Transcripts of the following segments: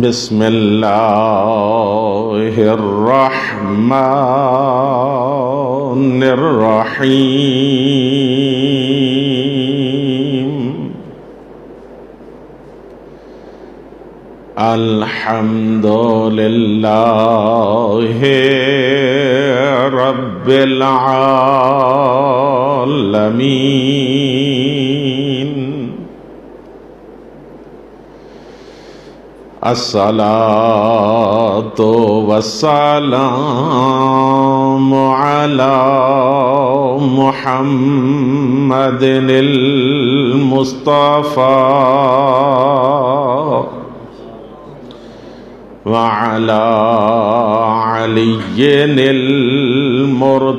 بسم اللہ الرحمن الرحیم الحمد للہ رب العالمین الصلاۃ والسلام علی محمد المصطفى وعلى علی المرتضى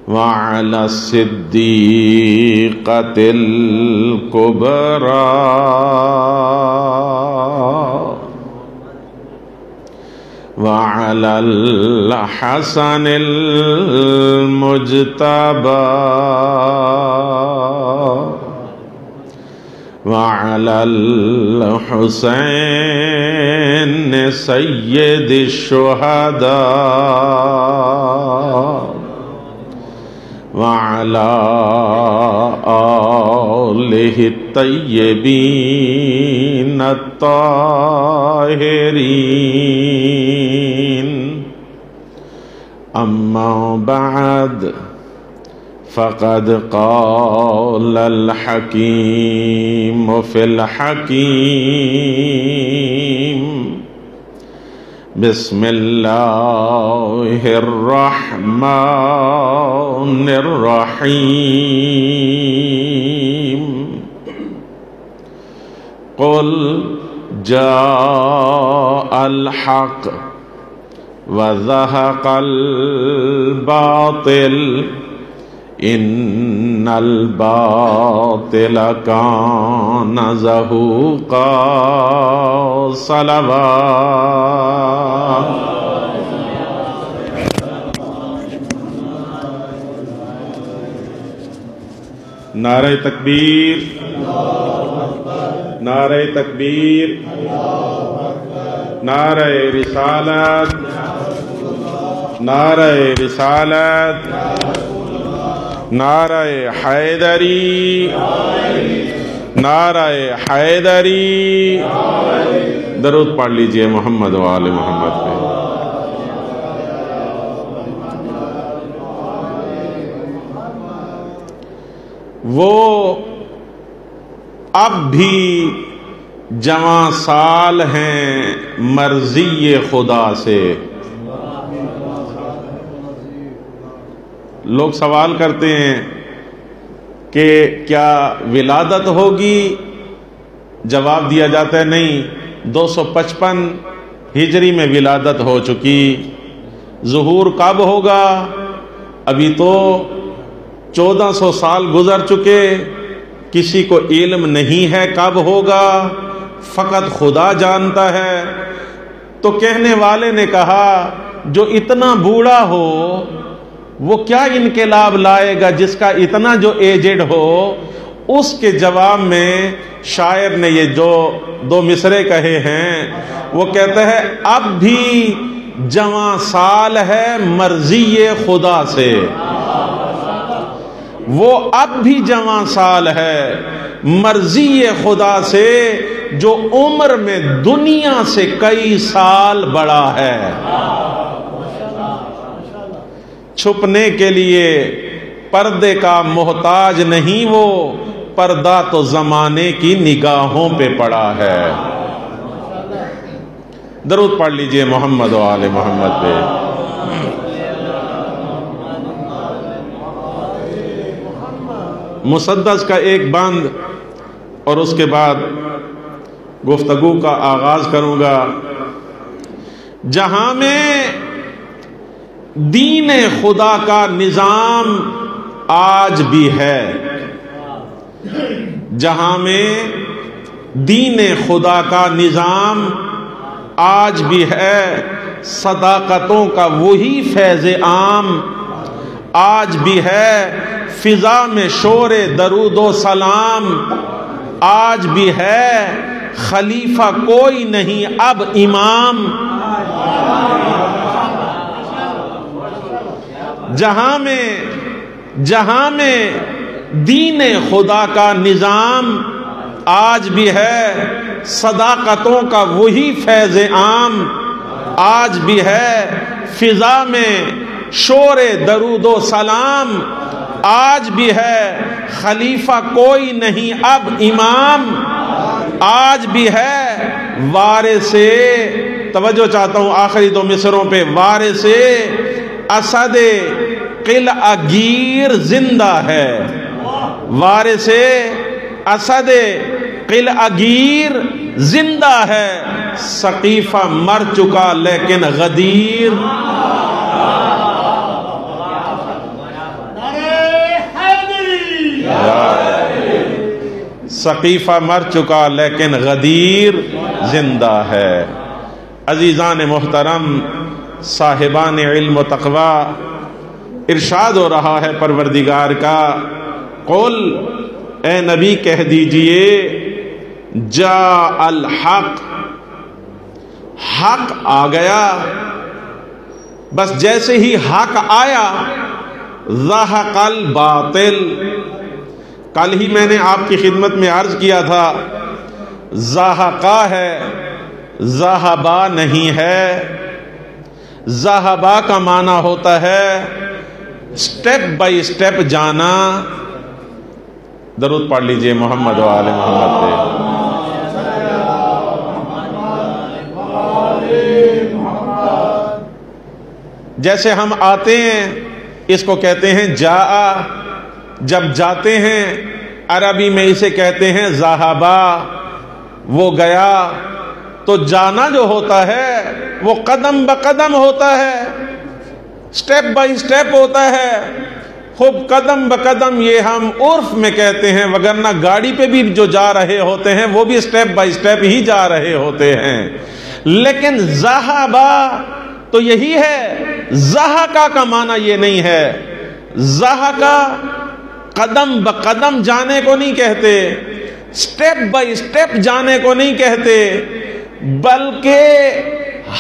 وعلى الصديقة الكبرى وعلى الحسن المجتبى وعلى الحسين سيد الشهداء وعلى آله الطيبين الطاهرين أما بعد فقد قال الحكيم في الحكيم بسم اللہ الرحمن الرحیم قل جاء الحق وزهق الباطل ان الباطل کان زہوقا صلوات نعرہ تکبیر نعرہ تکبیر نعرہ رسالت نعرہ رسالت نعرہ حیدری نعرہ حیدری درود پڑھ لیجئے محمد و آل محمد پہ۔ وہ اب بھی جواں سال ہیں مرضی خدا سے۔ لوگ سوال کرتے ہیں کہ کیا ولادت ہوگی؟ جواب دیا جاتا ہے نہیں، 255 ہجری میں ولادت ہو چکی۔ ظہور کب ہوگا؟ ابھی تو 1400 سال گزر چکے، کسی کو علم نہیں ہے کب ہوگا، فقط خدا جانتا ہے۔ تو کہنے والے نے کہا جو اتنا بوڑھا ہو وہ کیا انقلاب لائے گا جس کا اتنا جو ایجڈ ہو؟ اس کے جواب میں شاعر نے یہ جو 2 مصرے کہے ہیں، وہ کہتا ہے اب بھی جواں سال ہے مرضی خدا سے۔ وہ اب بھی جواں سال ہے مرضی خدا سے جو عمر میں دنیا سے کئی سال بڑا ہے۔ چھپنے کے لیے پردے کا محتاج نہیں وہ، پردہ تو زمانے کی نگاہوں پہ پڑا ہے۔ درود پڑھ لیجئے محمد و آل محمد پہ۔ مسدس کا ایک بند اور اس کے بعد گفتگو کا آغاز کروں گا۔ جہاں میں دین خدا کا نظام آج بھی ہے، جہاں میں دین خدا کا نظام آج بھی ہے، صداقتوں کا وہی فیض عام آج بھی ہے، فضا میں شور درود و سلام، آج بھی ہے خلیفہ کوئی نہیں اب امام۔ جہاں میں دین خدا کا نظام، آج بھی ہے صداقتوں کا وہی فیض عام، آج بھی ہے فضا میں شور درود و سلام، آج بھی ہے خلیفہ کوئی نہیں اب امام، آج بھی ہے وارث، توجہ چاہتا ہوں آخری دو مصروں پہ، وارث اسد قلعہ گیر زندہ ہے، وارث اسد قلعہ گیر زندہ ہے، سقیفہ مر چکا لیکن غدیر۔ سقیفہ مر چکا لیکن غدیر زندہ ہے۔ عزیزان محترم، صاحبان علم و تقوی، ارشاد ہو رہا ہے پروردگار کا، قل اے نبی کہہ دیجئے، جاء الحق، حق آ گیا، بس جیسے ہی حق آیا، زہق الباطل، کل ہی میں نے آپ کی خدمت میں عرض کیا تھا، زہقا ہے، ذہبا نہیں ہے۔ ذہبا کا معنی ہوتا ہے سٹیپ بائی سٹیپ جانا۔ درود پڑھ لیجئے محمد و آل محمد پہ۔ جیسے ہم آتے ہیں اس کو کہتے ہیں جاء، جب جاتے ہیں عربی میں اسے کہتے ہیں ذہبا، وہ گیا۔ تو جانا جو ہوتا ہے وہ قدم بقدم ہوتا ہے، سٹیپ بائی سٹیپ ہوتا ہے، خوب قدم بقدم، یہ ہم عرف میں کہتے ہیں، وگرنہ گاڑی پہ بھی جو جا رہے ہوتے ہیں وہ بھی سٹیپ بائی سٹیپ ہی جا رہے ہوتے ہیں۔ لیکن ذہبا تو یہی ہے، ذہقا کا معنی یہ نہیں ہے۔ ذہقا قدم بقدم جانے کو نہیں کہتے، سٹیپ بائی سٹیپ جانے کو نہیں کہتے، بلکہ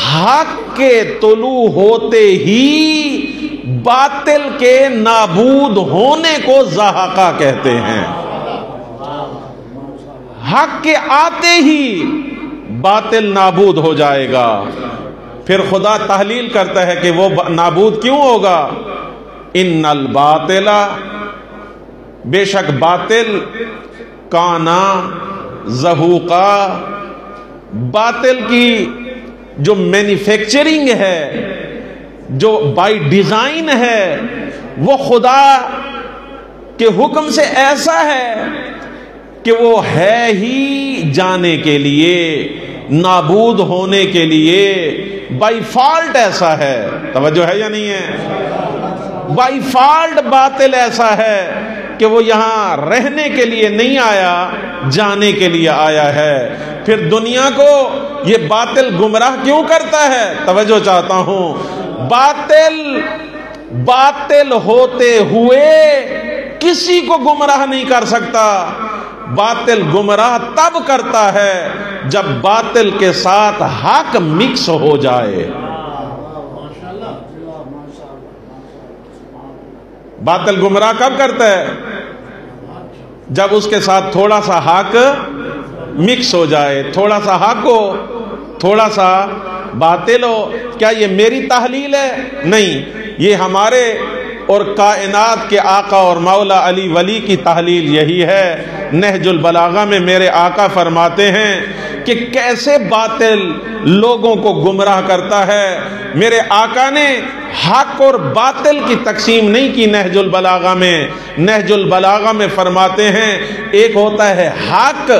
حق کے طلوع ہوتے ہی باطل کے نابود ہونے کو ذہقا کہتے ہیں۔ حق کے آتے ہی باطل نابود ہو جائے گا۔ پھر خدا تحلیل کرتا ہے کہ وہ نابود کیوں ہوگا؟ ان الباطل، بے شک باطل، کانا زہوقا، باطل کی جو مینوفیکچرنگ ہے، جو بائی ڈیزائن ہے، وہ خدا کے حکم سے ایسا ہے کہ وہ ہے ہی جانے کے لیے، نابود ہونے کے لیے، بائی فالٹ ایسا ہے۔ توجہ ہے یا نہیں ہے؟ بائی فالٹ باطل ایسا ہے کہ وہ یہاں رہنے کے لیے نہیں آیا، جانے کے لیے آیا ہے۔ پھر دنیا کو یہ باطل گمراہ کیوں کرتا ہے؟ توجہ چاہتا ہوں، باطل ہوتے ہوئے کسی کو گمراہ نہیں کر سکتا۔ باطل گمراہ تب کرتا ہے جب باطل کے ساتھ حق مکس ہو جائے۔ باطل گمراہ کب کرتا ہے؟ جب اس کے ساتھ تھوڑا سا حق مکس ہو جائے، تھوڑا سا حق ہو، تھوڑا سا باطل ہو۔ کیا یہ میری تحلیل ہے؟ نہیں، یہ ہمارے اور کائنات کے آقا اور مولا علی ولی کی تحلیل یہی ہے۔ نہج البلاغہ میں میرے آقا فرماتے ہیں کہ کیسے باطل لوگوں کو گمراہ کرتا ہے۔ میرے آقا نے حق اور باطل کی تقسیم نہیں کی نہج البلاغہ میں۔ نہج البلاغہ میں فرماتے ہیں ایک ہوتا ہے حق،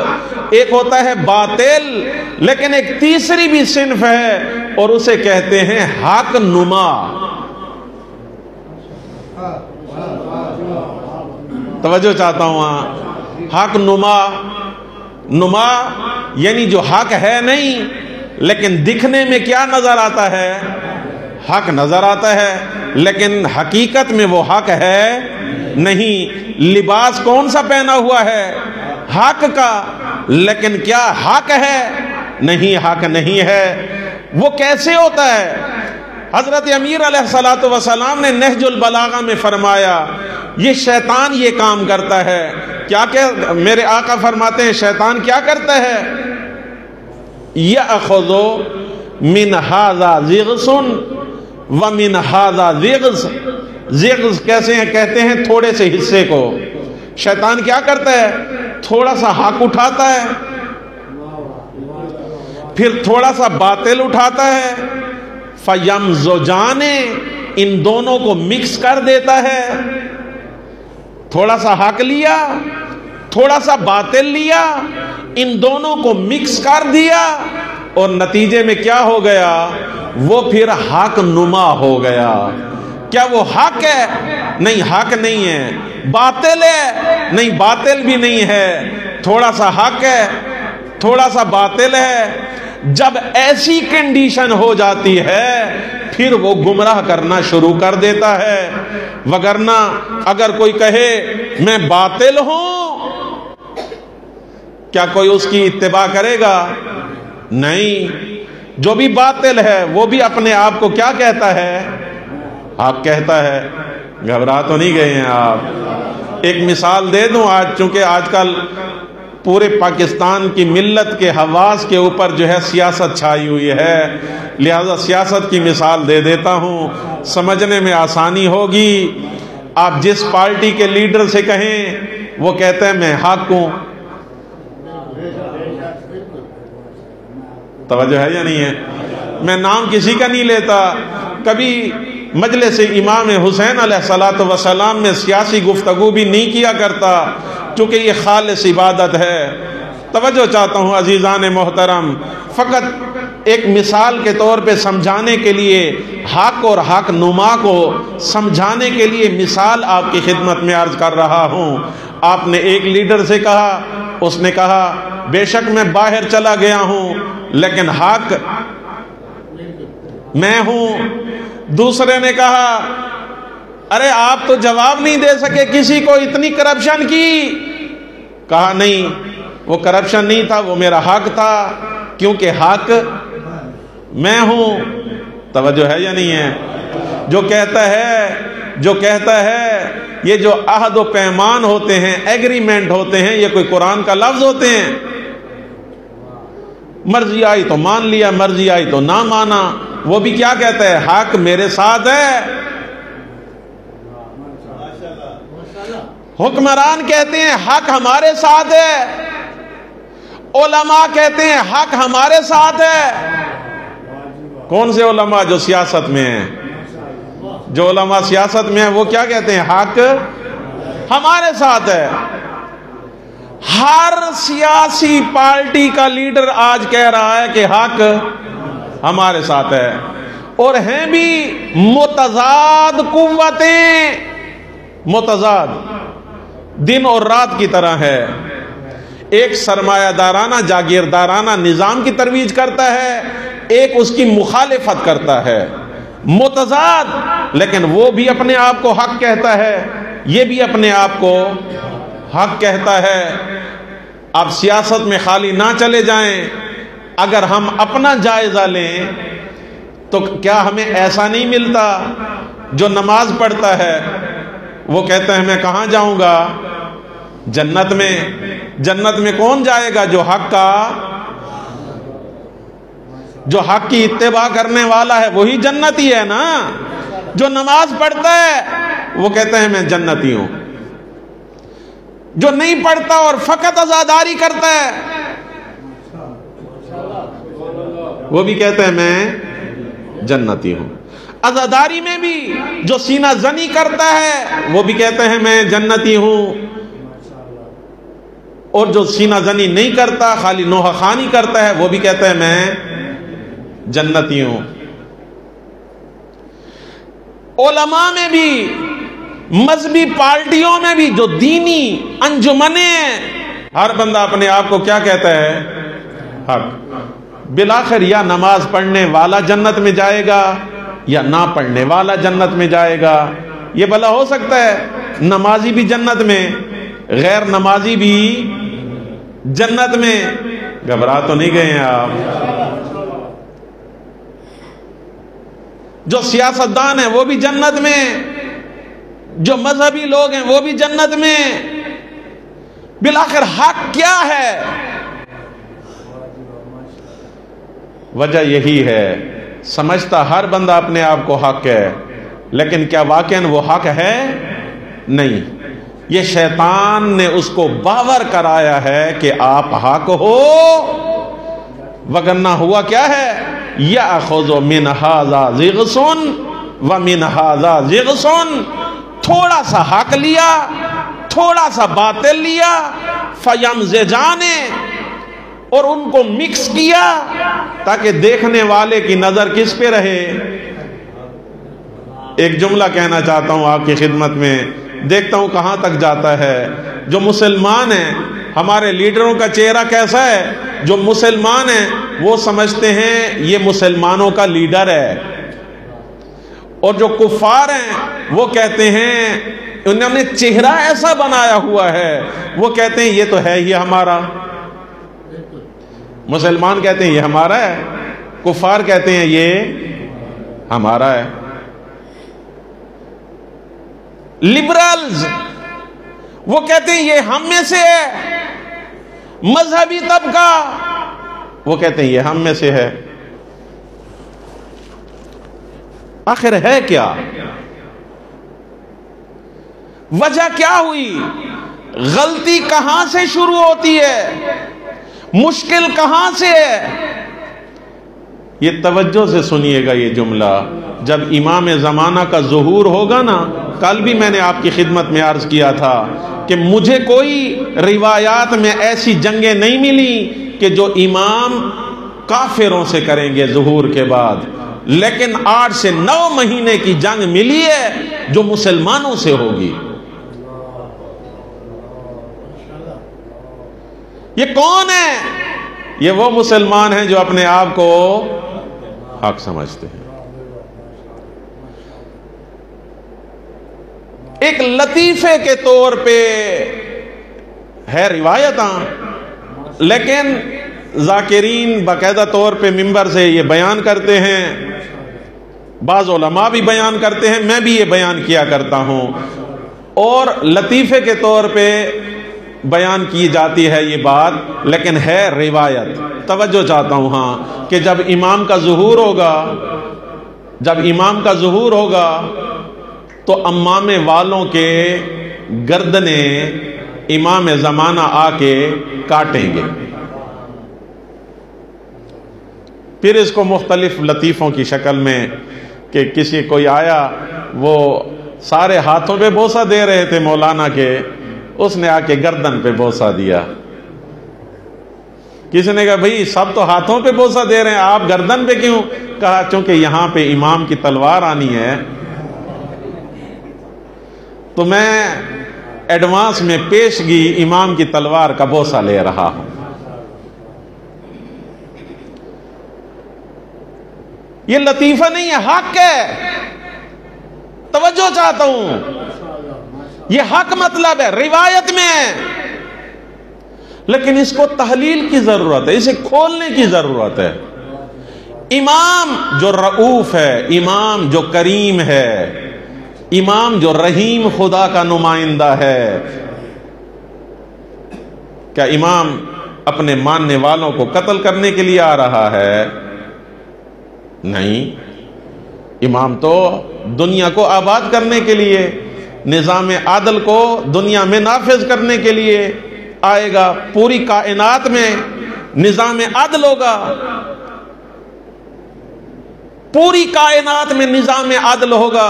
ایک ہوتا ہے باطل، لیکن ایک تیسری بھی صنف ہے اور اسے کہتے ہیں حق نما۔ توجہ چاہتا ہوں وہاں، حق نما یعنی جو حق ہے نہیں لیکن دکھنے میں کیا نظر آتا ہے؟ حق نظر آتا ہے لیکن حقیقت میں وہ حق ہے نہیں۔ لباس کون سا پہنا ہوا ہے؟ حق کا، لیکن کیا حق ہے؟ نہیں، حق نہیں ہے۔ وہ کیسے ہوتا ہے؟ حضرت امیر علیہ السلام نے نہج البلاغہ میں فرمایا یہ شیطان یہ کام کرتا ہے۔ کیا کہ میرے آقا فرماتے ہیں شیطان کیا کرتا ہے؟ یأخذ من ھذا ضغص ومن ھذا ضغص۔ ضغص کیسے ہیں؟ کہتے ہیں تھوڑے سے حصے کو۔ شیطان کیا کرتا ہے؟ تھوڑا سا حق اٹھاتا ہے، پھر تھوڑا سا باطل اٹھاتا ہے، فَيَمْزُجَانِ، ان دونوں کو مکس کر دیتا ہے۔ تھوڑا سا حق لیا، تھوڑا سا باطل لیا، ان دونوں کو مکس کر دیا، اور نتیجے میں کیا ہو گیا؟ وہ پھر حق نما ہو گیا۔ کیا وہ حق ہے؟ نہیں، حق نہیں ہے۔ باطل ہے؟ نہیں، باطل بھی نہیں ہے۔ تھوڑا سا حق ہے، تھوڑا سا باطل ہے۔ جب ایسی کنڈیشن ہو جاتی ہے پھر وہ گمراہ کرنا شروع کر دیتا ہے۔ وگرنہ اگر کوئی کہے میں باطل ہوں، کیا کوئی اس کی اتباع کرے گا؟ نہیں۔ جو بھی باطل ہے وہ بھی اپنے آپ کو کیا کہتا ہے؟ حق کہتا ہے۔ گھبرا تو نہیں گئے ہیں آپ؟ ایک مثال دے دوں، آج چونکہ آج کل پورے پاکستان کی ملت کے حواس کے اوپر جو ہے سیاست چھائی ہوئی ہے، لہذا سیاست کی مثال دے دیتا ہوں، سمجھنے میں آسانی ہوگی۔ آپ جس پارٹی کے لیڈر سے کہیں وہ کہتے ہیں میں حق ہوں۔ توجہ ہے یا نہیں ہے؟ میں نام کسی کا نہیں لیتا، کبھی مجلس امام حسین علیہ السلام میں سیاسی گفتگو بھی نہیں کیا کرتا، چونکہ یہ خالص عبادت ہے۔ توجہ چاہتا ہوں عزیزان محترم، فقط ایک مثال کے طور پہ سمجھانے کے لیے، حق اور حق نما کو سمجھانے کے لیے مثال آپ کی خدمت میں عرض کر رہا ہوں۔ آپ نے ایک لیڈر سے کہا، اس نے کہا بے شک میں باہر چلا گیا ہوں لیکن حق میں ہوں۔ دوسرے نے کہا ارے آپ تو جواب نہیں دے سکے کسی کو، اتنی کرپشن کی۔ کہا نہیں، وہ کرپشن نہیں تھا، وہ میرا حق تھا، کیونکہ حق میں ہوں۔ توجہ ہے یا نہیں ہے؟ جو کہتا ہے یہ جو عہد و پیمان ہوتے ہیں، ایگریمنٹ ہوتے ہیں، یہ کوئی قرآن کا لفظ ہوتے ہیں؟ مرضی آئی تو مان لیا، مرضی آئی تو نہ مانا۔ وہ بھی کیا کہتا ہے؟ حق میرے ساتھ ہے۔ حکمران کہتے ہیں حق ہمارے ساتھ ہے، علماء کہتے ہیں حق ہمارے ساتھ ہے۔ کون سے علماء؟ جو سیاست میں ہیں۔ جو علماء سیاست میں ہیں وہ کیا کہتے ہیں؟ حق ہمارے ساتھ ہے۔ ہر سیاسی پارٹی کا لیڈر آج کہہ رہا ہے کہ حق ہمارے ساتھ ہے، اور ہیں بھی متضاد قوتیں، متضاد، دن اور رات کی طرح ہے۔ ایک سرمایہ دارانہ جاگیردارانہ نظام کی ترویج کرتا ہے، ایک اس کی مخالفت کرتا ہے، متضاد، لیکن وہ بھی اپنے آپ کو حق کہتا ہے، یہ بھی اپنے آپ کو حق کہتا ہے۔ اب سیاست میں خالی نہ چلے جائیں، اگر ہم اپنا جائزہ لیں تو کیا ہمیں ایسا نہیں ملتا؟ جو نماز پڑھتا ہے وہ کہتا ہے میں کہاں جاؤں گا؟ جنت میں۔ جنت میں کون جائے گا؟ جو حق کی اتباع کرنے والا ہے وہی جنتی ہے نا۔ جو نماز پڑھتا ہے وہ کہتا ہے میں جنتی ہوں، جو نہیں پڑھتا اور فقط عزاداری کرتا ہے وہ بھی کہتا ہے میں جنتی ہوں۔ عزاداری میں بھی جو سینہ زنی کرتا ہے وہ بھی کہتا ہے میں جنتی ہوں، اور جو سینہ زنی نہیں کرتا، خالی نوحہ خوانی کرتا ہے، وہ بھی کہتا ہے میں جنتی ہوں۔ علماء میں بھی، مذہبی پارٹیوں میں بھی، جو دینی انجمنیں ہیں، ہر بندہ اپنے آپ کو کیا کہتا ہے؟ حق۔ بالآخر یا نماز پڑھنے والا جنت میں جائے گا یا نہ پڑھنے والا جنت میں جائے گا؟ یہ بھلا ہو سکتا ہے؟ نمازی بھی جنت میں، غیر نمازی بھی جنت میں؟ گھبرا تو نہیں گئے ہیں آپ؟ جو سیاستدان ہیں وہ بھی جنت میں، جو مذہبی لوگ ہیں وہ بھی جنت میں۔ بالآخر حق کیا ہے؟ وجہ یہی ہے، سمجھتا ہر بندہ اپنے آپ کو حق ہے، لیکن کیا واقعاً وہ حق ہے؟ نہیں۔ یہ شیطان نے اس کو باور کرایا ہے کہ آپ حق ہو، وگرنہ ہوا کیا ہے؟ یَأْخُذُ مِنْ هَذَا زِغْصٌ وَمِنْ هَذَا زِغْصٌ، تھوڑا سا حق لیا، تھوڑا سا باطل لیا، فَيَمْزِجَانِ، اور ان کو مکس کیا تاکہ دیکھنے والے کی نظر کس پہ رہے؟ ایک جملہ کہنا چاہتا ہوں آپ کی خدمت میں، دیکھتا ہوں کہاں تک جاتا ہے۔ جو مسلمان ہیں، ہمارے لیڈروں کا چہرہ کیسا ہے؟ جو مسلمان ہیں وہ سمجھتے ہیں یہ مسلمانوں کا لیڈر ہے، اور جو کفار ہیں وہ کہتے ہیں، انہوں نے چہرہ ایسا بنایا ہوا ہے، وہ کہتے ہیں یہ تو ہے ہی ہمارا۔ مسلمان کہتے ہیں یہ ہمارا ہے، کفار کہتے ہیں یہ ہمارا ہے۔ لبرلز وہ کہتے ہیں یہ ہم میں سے ہے، مذہبی طبقہ وہ کہتے ہیں یہ ہم میں سے ہے۔ آخر ہے کیا؟ وجہ کیا ہوئی؟ غلطی کہاں سے شروع ہوتی ہے؟ مشکل کہاں سے ہے؟ یہ توجہ سے سنیے گا یہ جملہ۔ جب امام زمانہ کا ظہور ہوگا نا، کل بھی میں نے آپ کی خدمت میں عرض کیا تھا کہ مجھے کوئی روایات میں ایسی جنگیں نہیں ملی کہ جو امام کافروں سے کریں گے ظہور کے بعد، لیکن 8 سے 9 مہینے کی جنگ ملی ہے جو مسلمانوں سے ہوگی۔ یہ کون ہے؟ یہ وہ مسلمان ہیں جو اپنے آپ کو حق سمجھتے ہیں۔ ایک لطیفے کے طور پہ ہے روایتاں، لیکن ذاکرین باقاعدہ طور پہ ممبر سے یہ بیان کرتے ہیں، بعض علماء بھی بیان کرتے ہیں، میں بھی یہ بیان کیا کرتا ہوں، اور لطیفے کے طور پہ بیان کی جاتی ہے یہ بات، لیکن ہے روایت۔ توجہ چاہتا ہوں ہاں کہ جب امام کا ظہور ہوگا تو امامے والوں کے گردنیں امام زمانہ آ کے کاٹیں گے۔ پھر اس کو مختلف لطیفوں کی شکل میں کہ کسی کوئی آیا، وہ سارے ہاتھوں پہ بوسہ دے رہے تھے مولانا کے، اس نے آ کے گردن پہ بوسہ دیا۔ کسی نے کہا بھئی سب تو ہاتھوں پہ بوسہ دے رہے ہیں، آپ گردن پہ کیوں؟ کہا چونکہ یہاں پہ امام کی تلوار آنی ہے تو میں ایڈوانس میں پیشگی امام کی تلوار کا بوسہ لے رہا ہوں۔ یہ لطیفہ نہیں ہے، حق ہے۔ توجہ چاہتا ہوں، یہ حق مطلب ہے، روایت میں ہے، لیکن اس کو تحلیل کی ضرورت ہے، اسے کھولنے کی ضرورت ہے۔ امام جو رؤوف ہے، امام جو کریم ہے، امام جو رحیم خدا کا نمائندہ ہے، کیا امام اپنے ماننے والوں کو قتل کرنے کے لیے آ رہا ہے؟ نہیں، امام تو دنیا کو آباد کرنے کے لیے، نظام عدل کو دنیا میں نافذ کرنے کے لیے آئے گا۔ پوری کائنات میں نظام عدل ہوگا، پوری کائنات میں نظام عدل ہوگا،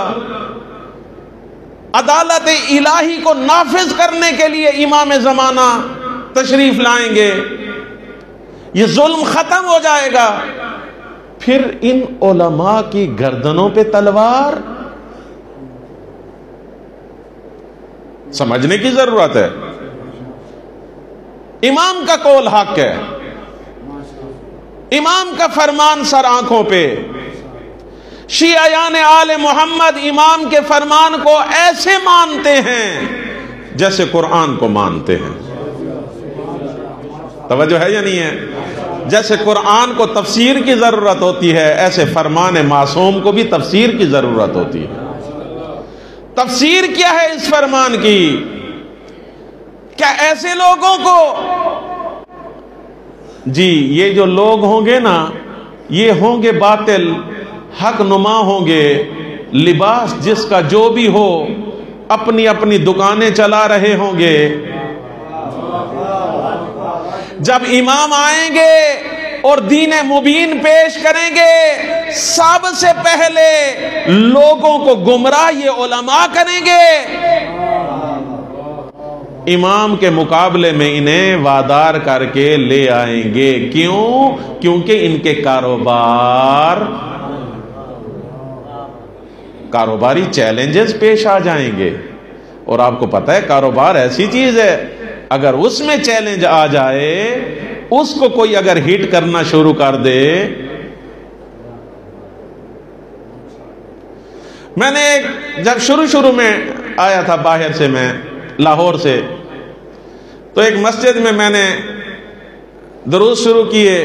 عدالت الہی کو نافذ کرنے کے لیے امام زمانہ تشریف لائیں گے، یہ ظلم ختم ہو جائے گا۔ پھر ان علماء کی گردنوں پہ تلوار، سمجھنے کی ضرورت ہے۔ امام کا قول حق ہے، امام کا فرمان سر آنکھوں پہ، شیعیان آل محمد امام کے فرمان کو ایسے مانتے ہیں جیسے قرآن کو مانتے ہیں. توجہ ہے یا نہیں ہے؟ جیسے قرآن کو تفسیر کی ضرورت ہوتی ہے ایسے فرمان معصوم کو بھی تفسیر کی ضرورت ہوتی ہے. تفسیر کیا ہے اس فرمان کی؟ کیا ایسے لوگوں کو، جی یہ جو لوگ ہوں گے نا یہ ہوں گے باطل، حق نما ہوں گے، لباس جس کا جو بھی ہو اپنی اپنی دکانیں چلا رہے ہوں گے. جب امام آئیں گے اور دین مبین پیش کریں گے سب سے پہلے لوگوں کو گمراہ یہ علماء کریں گے. امام کے مقابلے میں انہیں وادار کر کے لے آئیں گے. کیوں؟ کیونکہ ان کے کاروباری چیلنجز پیش آ جائیں گے. اور آپ کو پتہ ہے کاروبار ایسی چیز ہے اگر اس میں چیلنج آ جائے، اس کو کوئی اگر ہٹ کرنا شروع کر دے. میں نے جب شروع میں آیا تھا باہر سے، میں لاہور سے، تو ایک مسجد میں نے دروس شروع کیے.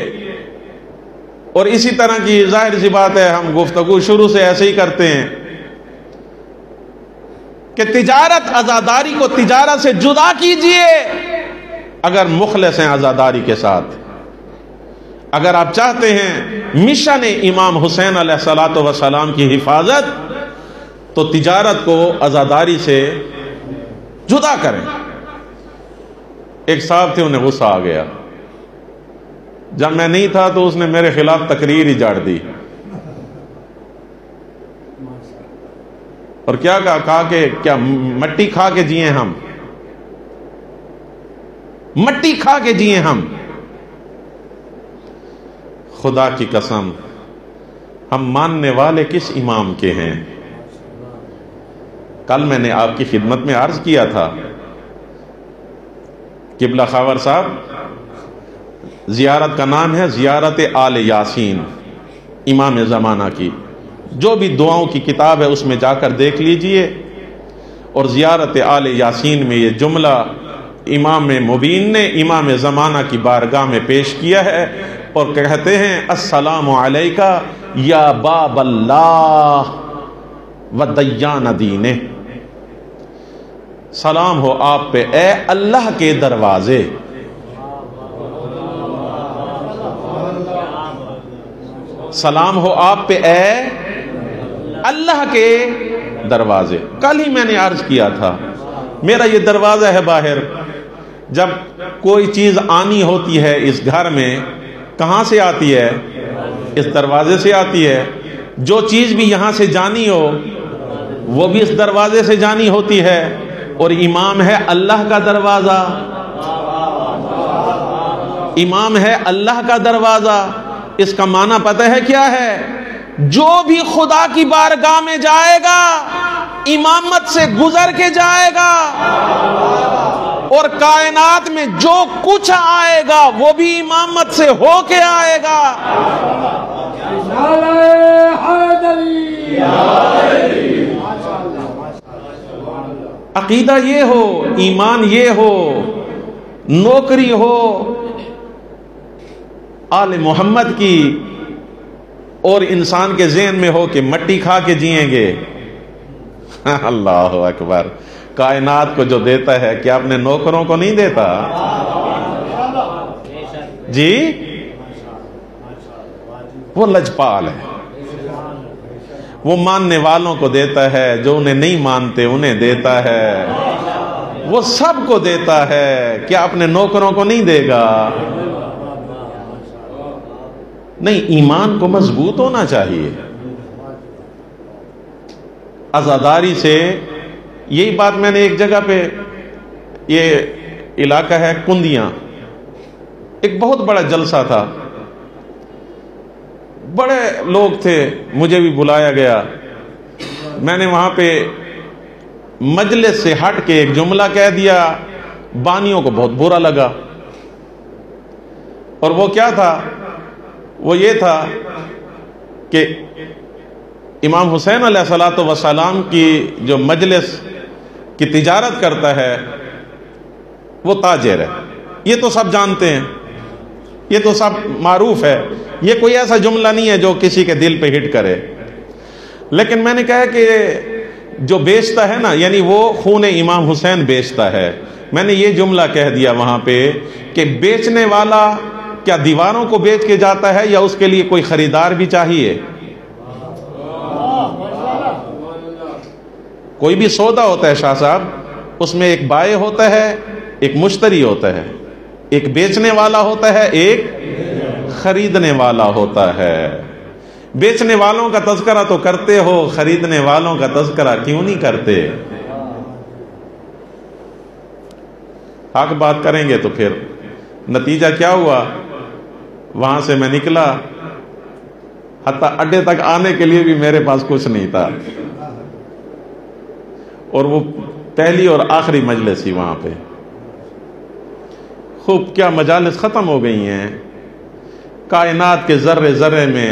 اور اسی طرح کی ظاہر سی بات ہے ہم گفتگو شروع سے ایسے ہی کرتے ہیں کہ تجارت، عزاداری کو تجارت سے جدا کیجئے اگر مخلص ہیں عزاداری کے ساتھ. اگر آپ چاہتے ہیں مشن امام حسین علیہ الصلوۃ والسلام کی حفاظت تو تجارت کو عزاداری سے جدا کریں. ایک صاحب تھے انہیں غصہ آ گیا، جب میں نہیں تھا تو اس نے میرے خلاف تقریر ہی جاڑ دی. اور کیا کہا کہ کیا مٹی کھا کے جیے ہم، مٹی کھا کے جیے ہم. خدا کی قسم ہم ماننے والے کس امام کے ہیں؟ کل میں نے آپ کی خدمت میں عرض کیا تھا قبلہ خاور صاحب، زیارت کا نام ہے زیارت آل یاسین امام زمانہ کی. جو بھی دعاؤں کی کتاب ہے اس میں جا کر دیکھ لیجئے. اور زیارت آل یاسین میں یہ جملہ امام مبین نے امام زمانہ کی بارگاہ میں پیش کیا ہے اور کہتے ہیں السلام علیکہ یا باب اللہ و دیان دینہ. سلام ہو آپ پہ اے اللہ کے دروازے. سلام ہو آپ پہ اے اللہ کے دروازے. کل ہی میں نے عرض کیا تھا میرا یہ دروازہ ہے باہر. جب کوئی چیز آنی ہوتی ہے اس گھر میں کہاں سے آتی ہے؟ اس دروازے سے آتی ہے. جو چیز بھی یہاں سے جانی ہو وہ بھی اس دروازے سے جانی ہوتی ہے. اور امام ہے اللہ کا دروازہ، امام ہے اللہ کا دروازہ. اس کا معنی پتہ ہے کیا ہے؟ جو بھی خدا کی بارگاہ میں جائے گا امامت سے گزر کے جائے گا، اور کائنات میں جو کچھ آئے گا وہ بھی امامت سے ہو کے آئے گا. عقیدہ یہ ہو، ایمان یہ ہو، نوکری ہو آل محمد کی، اور انسان کے ذہن میں ہو کہ مٹی کھا کے جئیں گے. اللہ اکبر. کائنات کو جو دیتا ہے کیا اپنے نوکروں کو نہیں دیتا؟ جی وہ لجپال ہے، وہ ماننے والوں کو دیتا ہے، جو انہیں نہیں مانتے انہیں دیتا ہے، وہ سب کو دیتا ہے. کیا اپنے نوکروں کو نہیں دے گا؟ نہیں، ایمان کو مضبوط ہونا چاہیے. عزاداری سے یہی بات میں نے ایک جگہ پہ، یہ علاقہ ہے کندیاں، ایک بہت بڑا جلسہ تھا، بڑے لوگ تھے، مجھے بھی بلایا گیا. میں نے وہاں پہ مجلس سے ہٹ کے ایک جملہ کہہ دیا، بانیوں کو بہت برا لگا. اور وہ کیا تھا؟ وہ یہ تھا کہ امام حسین علیہ الصلوۃ والسلام کی جو مجلس کی تجارت کرتا ہے وہ تاجر ہے، یہ تو سب جانتے ہیں، یہ تو سب معروف ہے، یہ کوئی ایسا جملہ نہیں ہے جو کسی کے دل پہ ہٹ کرے. لیکن میں نے کہا کہ جو بیچتا ہے نا، یعنی وہ خون امام حسین بیچتا ہے. میں نے یہ جملہ کہہ دیا وہاں پہ کہ بیچنے والا کیا دیواروں کو بیچ کے جاتا ہے یا اس کے لیے کوئی خریدار بھی چاہیے؟ کوئی بھی سودا ہوتا ہے شاہ صاحب، اس میں ایک بائع ہوتا ہے، ایک مشتری ہوتا ہے، ایک بیچنے والا ہوتا ہے، ایک خریدنے والا ہوتا ہے. بیچنے والوں کا تذکرہ تو کرتے ہو، خریدنے والوں کا تذکرہ کیوں نہیں کرتے؟ حق بات کریں گے تو پھر نتیجہ کیا ہوا؟ وہاں سے میں نکلا، حتیٰ اڈے تک آنے کے لیے بھی میرے پاس کچھ نہیں تھا، اور وہ پہلی اور آخری مجلس تھی وہاں پہ. خوب کیا مجالس ختم ہو گئی ہیں. کائنات کے ذرے ذرے میں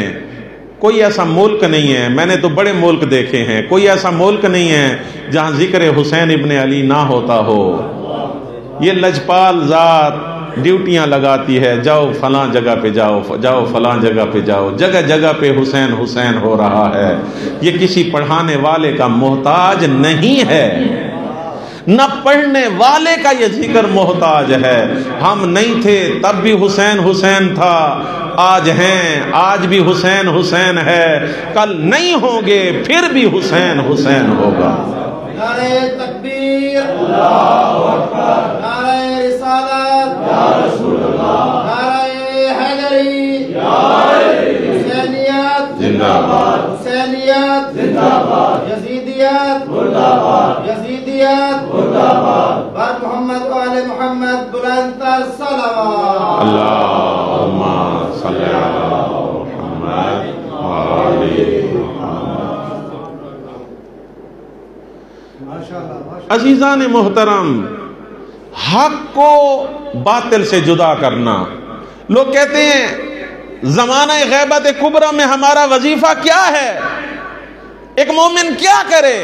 کوئی ایسا ملک نہیں ہے، میں نے تو بڑے ملک دیکھے ہیں، کوئی ایسا ملک نہیں ہے جہاں ذکر حسین ابن علی نہ ہوتا ہو. یہ لجپال ذات ڈیوٹیاں لگاتی ہے، جاؤ فلاں جگہ پہ جاؤ، جاؤ فلاں جگہ پہ جاؤ، جگہ جگہ پہ حسین حسین ہو رہا ہے. یہ کسی پڑھانے والے کا محتاج نہیں ہے، نہ پڑھنے والے کا یہ ذکر محتاج ہے. ہم نہیں تھے تب بھی حسین حسین تھا، آج ہیں آج بھی حسین حسین ہے، کل نہیں ہوں گے پھر بھی حسین حسین ہوگا. نعرہ تکبیر، اللہ اکبر، نعرہ رسالت، یا رسول اللہ، نعرہ حیدری، یا حسینیت زندہ باد، حسینیت زندہ باد، یزیدیت مردہ باد، یزیدیت مردہ باد. بر محمد و آل محمد بلند تر صلوات. اللہم صلی علی محمد و آل محمد. عزیزان محترم، حق کو باطل سے جدا کرنا. لوگ کہتے ہیں زمانہ غیبت کبریٰ میں ہمارا وظیفہ کیا ہے، ایک مومن کیا کرے؟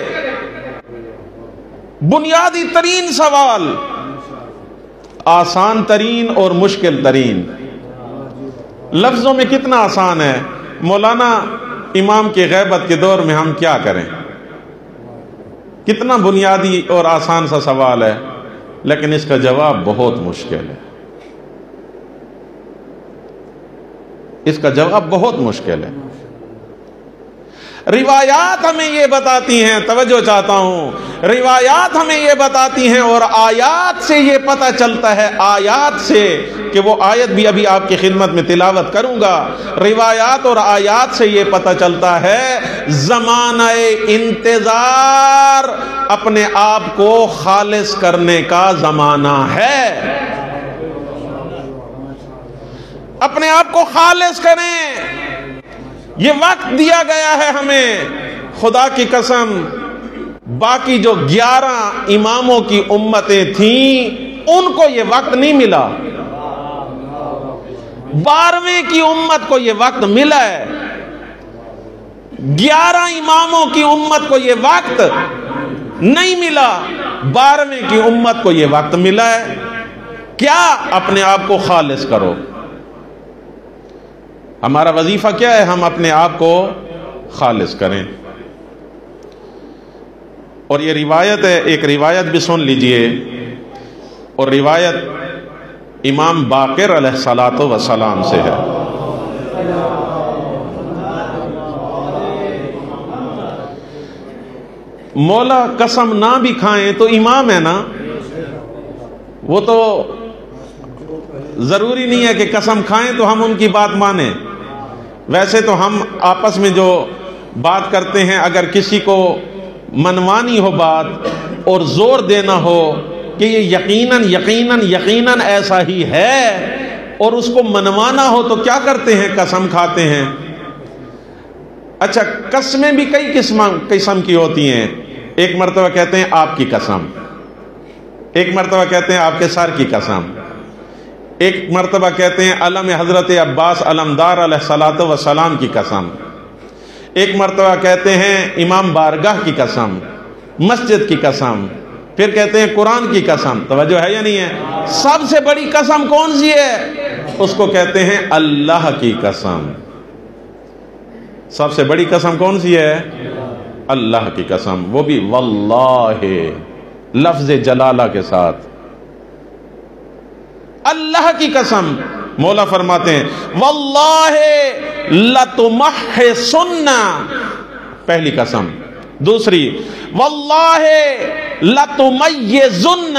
بنیادی ترین سوال، آسان ترین اور مشکل ترین. لفظوں میں کتنا آسان ہے، مولانا امام کی غیبت کے دور میں ہم کیا کریں؟ کتنا بنیادی اور آسان سا سوال ہے، لیکن اس کا جواب بہت مشکل ہے. اس کا جواب بہت مشکل ہے. روایات ہمیں یہ بتاتی ہیں، توجہ چاہتا ہوں، روایات ہمیں یہ بتاتی ہیں اور آیات سے یہ پتہ چلتا ہے، آیات سے، کہ وہ آیت بھی ابھی آپ کی خدمت میں تلاوت کروں گا. روایات اور آیات سے یہ پتہ چلتا ہے زمانہ انتظار اپنے آپ کو خالص کرنے کا زمانہ ہے. اپنے آپ کو خالص کریں، یہ وقت دیا گیا ہے ہمیں. خدا کی قسم، باقی جو 11 اماموں کی امتیں تھیں ان کو یہ وقت نہیں ملا، 12ویں کی امت کو یہ وقت ملا ہے. 11 اماموں کی امت کو یہ وقت نہیں ملا، 12ویں کی امت کو یہ وقت ملا ہے. کیا؟ اپنے آپ کو خالص کرو. ہمارا وظیفہ کیا ہے؟ ہم اپنے آپ کو خالص کریں. اور یہ روایت ہے، ایک روایت بھی سن لیجئے، اور روایت امام باقر علیہ الصلوۃ والسلام سے ہے. مولا قسم نہ بھی کھائیں تو امام ہے نا، وہ تو ضروری نہیں ہے کہ قسم کھائیں تو ہم ان کی بات مانیں. ویسے تو ہم آپس میں جو بات کرتے ہیں، اگر کسی کو منوانی ہو بات اور زور دینا ہو کہ یہ یقیناً یقیناً یقیناً ایسا ہی ہے، اور اس کو منوانا ہو تو کیا کرتے ہیں؟ قسم کھاتے ہیں. اچھا، قسمیں بھی کئی قسم کی ہوتی ہیں. ایک مرتبہ کہتے ہیں آپ کی قسم، ایک مرتبہ کہتے ہیں آپ کے سر کی قسم، ایک مرتبہ کہتے ہیں علم حضرت عباس علمدار علیہ الصلوۃ والسلام کی قسم، ایک مرتبہ کہتے ہیں امام بارگاہ کی قسم، مسجد کی قسم، پھر کہتے ہیں قرآن کی قسم. توجہ ہے یا نہیں ہے؟ سب سے بڑی قسم کون سی ہے؟ اس کو کہتے ہیں اللہ کی قسم. سب سے بڑی قسم کون سی ہے؟ اللہ کی قسم، وہ بھی واللہ، لفظ جلالہ کے ساتھ. اللہ کی قسم. مولا فرماتے ہیں واللہ لتمحصن، پہلی قسم. دوسری واللہ لتمیزن،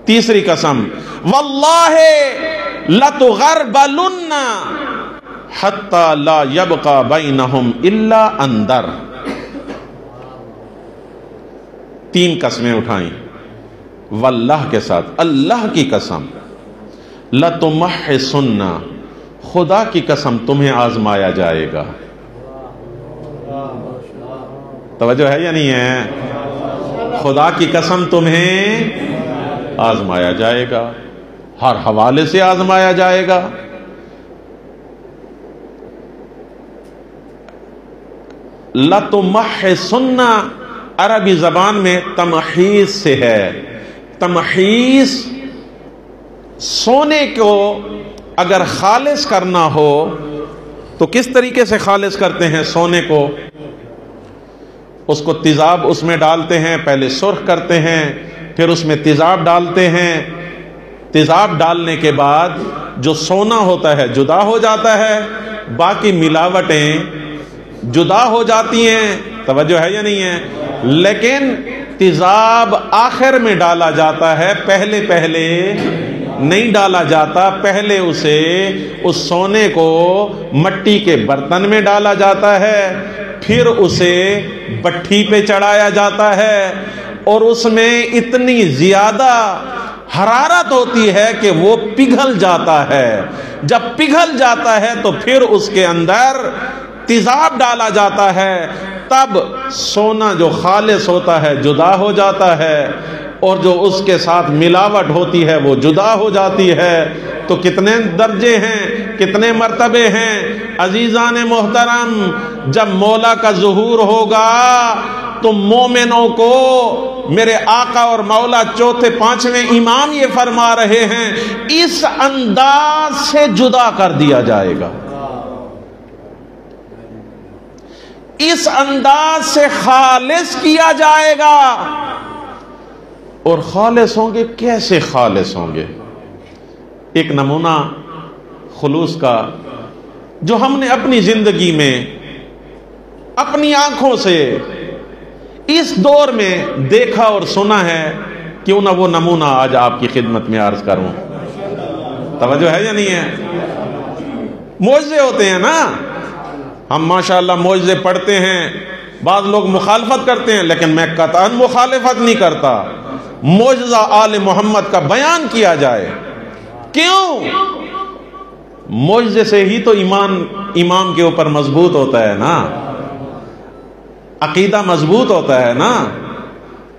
تیسری قسم واللہ لتغربلن حتی لا یبقى بینہم الا اندر. تین قسمیں اٹھائیں واللہ کے ساتھ. اللہ کی قسم، لتمحصن، خدا کی قسم تمہیں آزمایا جائے گا. توجہ ہے یا نہیں ہے؟ خدا کی قسم تمہیں آزمایا جائے گا، ہر حوالے سے آزمایا جائے گا. لتمحصن عربی زبان میں تمحیص سے ہے. تمحیص سونے کو اگر خالص کرنا ہو تو کس طریقے سے خالص کرتے ہیں سونے کو؟ اس کو تیزاب اس میں ڈالتے ہیں، پہلے سرخ کرتے ہیں، پھر اس میں تیزاب ڈالتے ہیں. تیزاب ڈالنے کے بعد جو سونا ہوتا ہے جدا ہو جاتا ہے، باقی ملاوٹیں جدا ہو جاتی ہیں. توجہ ہے یا نہیں ہے؟ لیکن تیزاب آخر میں ڈالا جاتا ہے، پہلے نہیں ڈالا جاتا. پہلے اسے اس سونے کو مٹی کے برتن میں ڈالا جاتا ہے، پھر اسے بٹھی پہ چڑھایا جاتا ہے، اور اس میں اتنی زیادہ حرارت ہوتی ہے کہ وہ پگھل جاتا ہے. جب پگھل جاتا ہے تو پھر اس کے اندر تیزاب ڈالا جاتا ہے، تب سونا جو خالص ہوتا ہے جدا ہو جاتا ہے، اور جو اس کے ساتھ ملاوٹ ہوتی ہے وہ جدا ہو جاتی ہے. تو کتنے درجے ہیں، کتنے مرتبے ہیں عزیزان محترم. جب مولا کا ظہور ہوگا تو مومنوں کو میرے آقا اور مولا چوتھے پانچویں امام یہ فرما رہے ہیں اس انداز سے جدا کر دیا جائے گا، اس انداز سے خالص کیا جائے گا. اور خالص ہوں گے کیسے؟ خالص ہوں گے ایک نمونہ خلوص کا جو ہم نے اپنی زندگی میں اپنی آنکھوں سے اس دور میں دیکھا اور سنا ہے، کیوں نہ وہ نمونہ آج آپ کی خدمت میں عرض کروں. توجہ ہے یا نہیں ہے؟ معجزے ہوتے ہیں نا، ہم ماشاءاللہ معجزے پڑھتے ہیں. بعض لوگ مخالفت کرتے ہیں، لیکن میں قطعاً مخالفت نہیں کرتا. معجزہ آل محمد کا بیان کیا جائے. کیوں؟ معجزے سے ہی تو ایمان امام کے اوپر مضبوط ہوتا ہے نا، عقیدہ مضبوط ہوتا ہے نا.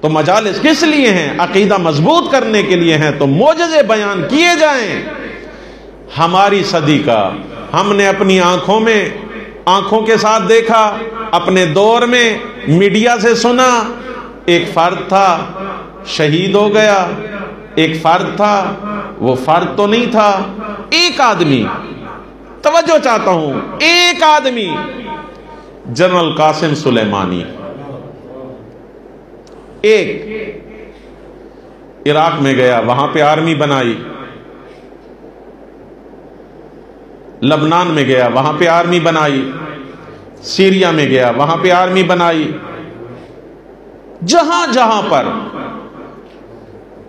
تو مجالس کس لیے ہیں؟ عقیدہ مضبوط کرنے کے لیے ہیں. تو معجزے بیان کیے جائیں. ہماری صدی کا ہم نے اپنی آنکھوں کے ساتھ دیکھا، اپنے دور میں میڈیا سے سنا. ایک فرد تھا شہید ہو گیا، ایک فرد تھا، وہ فرد تو نہیں تھا، ایک آدمی. توجہ چاہتا ہوں، ایک آدمی جنرل قاسم سلیمانی، ایک عراق میں گیا، وہاں پہ آرمی بنائی. لبنان میں گیا، وہاں پہ آرمی بنائی. سیریا میں گیا، وہاں پہ آرمی بنائی. جہاں جہاں پر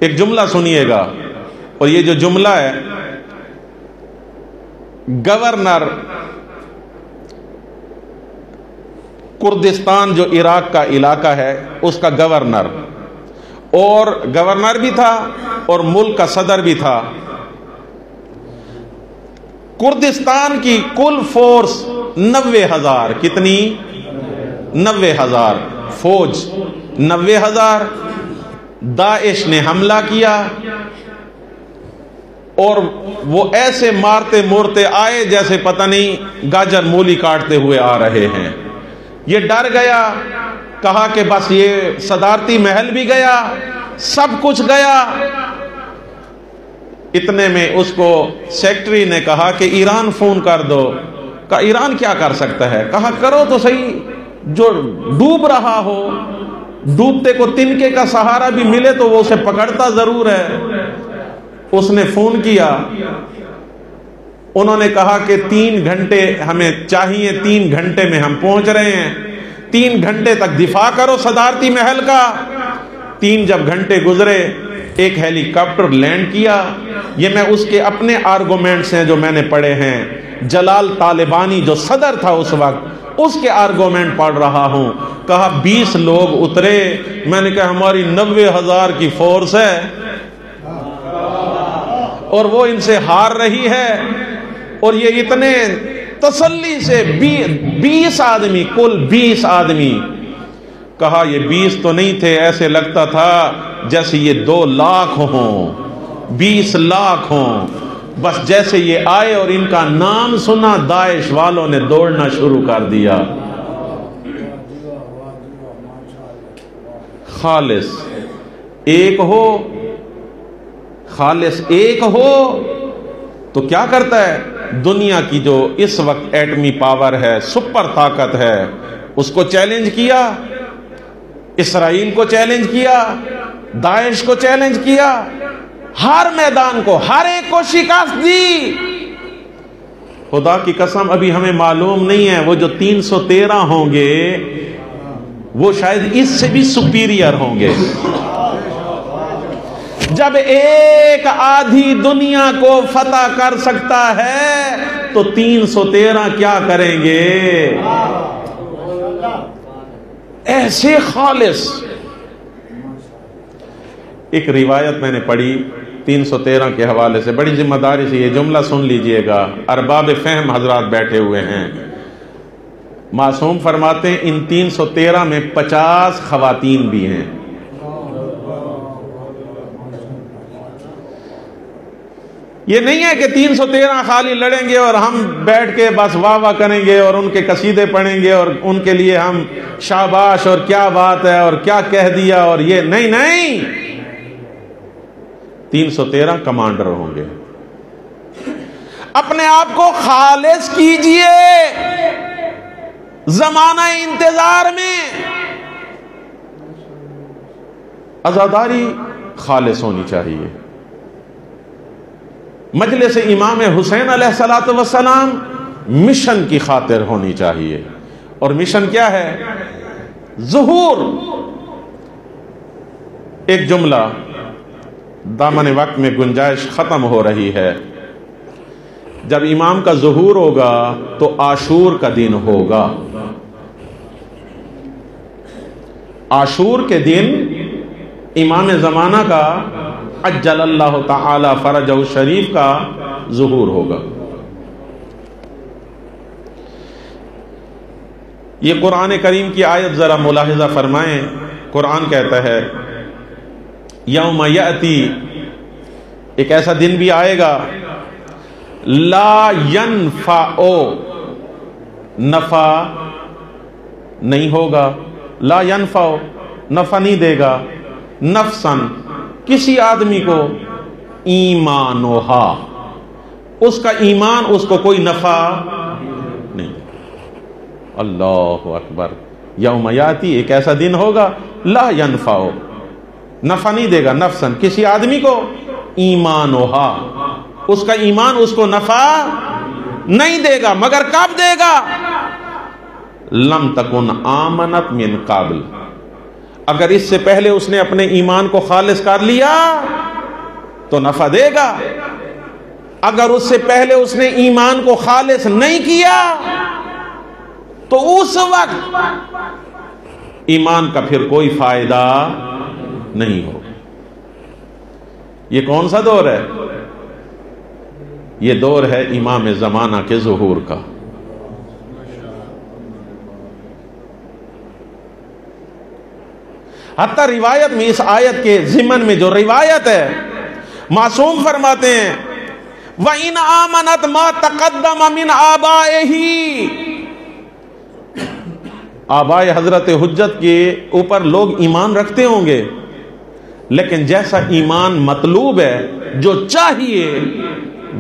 ایک جملہ سنیے گا، اور یہ جو جملہ ہے گورنر کردستان جو عراق کا علاقہ ہے اس کا گورنر، اور گورنر بھی تھا اور ملک کا صدر بھی تھا. کردستان کی کل فورس 90,000. کتنی؟ 90,000 فوج. 90,000. داعش نے حملہ کیا، اور وہ ایسے مارتے مورتے آئے جیسے پتہ نہیں گاجر مولی کاٹتے ہوئے آ رہے ہیں. یہ ڈر گیا، کہا کہ بس یہ صدارتی محل بھی گیا، سب کچھ گیا. اتنے میں اس کو سیکٹری نے کہا کہ ایران فون کر دو. کہا ایران کیا کر سکتا ہے؟ کہا کرو تو صحیح، جو ڈوب رہا ہو، ڈوبتے کو تنکے کا سہارا بھی ملے تو وہ اسے پکڑتا ضرور ہے. اس نے فون کیا، انہوں نے کہا کہ 3 گھنٹے ہمیں چاہیے، 3 گھنٹے میں ہم پہنچ رہے ہیں، 3 گھنٹے تک دفاع کرو صدارتی محل کا. 3 جب گھنٹے گزرے، ایک ہیلی کاپٹر لینڈ کیا. یہ میں اس کے اپنے آرگومنٹس ہیں جو میں نے پڑھے ہیں. جلال طالبانی جو صدر تھا اس وقت، اس کے آرگومنٹ پڑھ رہا ہوں. کہا 20 لوگ اترے. میں نے کہا ہماری 90,000 کی فورس ہے اور وہ ان سے ہار رہی ہے. اور یہ اتنے تسلی سے 20 آدمی، کل 20 آدمی. کہا یہ 20 تو نہیں تھے، ایسے لگتا تھا جیسے یہ 2 لاکھ ہوں، 20 لاکھ ہوں. بس جیسے یہ آئے اور ان کا نام سنا، داعش والوں نے دوڑنا شروع کر دیا. خالص ایک ہو، خالص ایک ہو تو کیا کرتا ہے؟ دنیا کی جو اس وقت ایٹمی پاور ہے، سپر طاقت ہے، اس کو چیلنج کیا، اسرائیل کو چیلنج کیا، داعش کو چیلنج کیا، ہر میدان کو، ہر ایک کو شکست دی. خدا کی قسم ابھی ہمیں معلوم نہیں ہے وہ جو 313 ہوں گے وہ شاید اس سے بھی سپیریئر ہوں گے. جب ایک آدھی دنیا کو فتح کر سکتا ہے تو 313 کیا کریں گے؟ ایسے خالص. ایک روایت میں نے پڑھی 313 کے حوالے سے، بڑی ذمہ داری سے یہ جملہ سن لیجئے گا، ارباب فہم حضرات بیٹھے ہوئے ہیں. معصوم فرماتے ہیں ان 313 میں 50 خواتین بھی ہیں. یہ نہیں ہے کہ 313 خالی لڑیں گے اور ہم بیٹھ کے بس واہ واہ کریں گے اور ان کے قصیدے پڑھیں گے اور ان کے لیے ہم شاباش اور کیا بات ہے اور کیا کہہ دیا اور یہ نہیں. 313 کمانڈر ہوں گے. اپنے آپ کو خالص کیجئے. زمانہ انتظار میں عزاداری خالص ہونی چاہیے. مجلس امام حسین علیہ السلام مشن کی خاطر ہونی چاہیے. اور مشن کیا ہے؟ ظہور. ایک جملہ، دامن وقت میں گنجائش ختم ہو رہی ہے. جب امام کا ظہور ہوگا تو عاشور کا دن ہوگا. عاشور کے دن امام زمانہ کا عجل اللہ تعالی فرجہ الشریف کا ظہور ہوگا. یہ قرآن کریم کی آیت ذرا ملاحظہ فرمائیں. قرآن کہتا ہے یوم یأتی، ایک ایسا دن بھی آئے گا، لا ینفع، نفع نہیں ہوگا، لا ینفع نفع نہیں دے گا، نفسن کسی آدمی کو، ایمانوہا اس کا ایمان اس کو کوئی نفع نہیں. اللہ اکبر. یوم یاتی، ایک ایسا دن ہوگا، لا ینفع نفع نہیں دے گا، نفسن کسی آدمی کو، ایمانوہا اس کا ایمان اس کو نفع نہیں دے گا. مگر کب دے گا؟ لم تکن آمنت من قبل، اگر اس سے پہلے اس نے اپنے ایمان کو خالص کر لیا تو نفع دے گا. اگر اس سے پہلے اس نے ایمان کو خالص نہیں کیا تو اس وقت ایمان کا پھر کوئی فائدہ نہیں ہوگا. یہ کون سا دور ہے؟ یہ دور ہے امام زمانہ کے ظہور کا. حتیٰ روایت میں، اس آیت کے ضمن میں جو روایت ہے، معصوم فرماتے ہیں وَإِنْ آمَنَتْ مَا تَقَدَّمَ مِنْ آبَائِهِ، آبائے حضرت حجت کے اوپر لوگ ایمان رکھتے ہوں گے، لیکن جیسا ایمان مطلوب ہے، جو چاہیے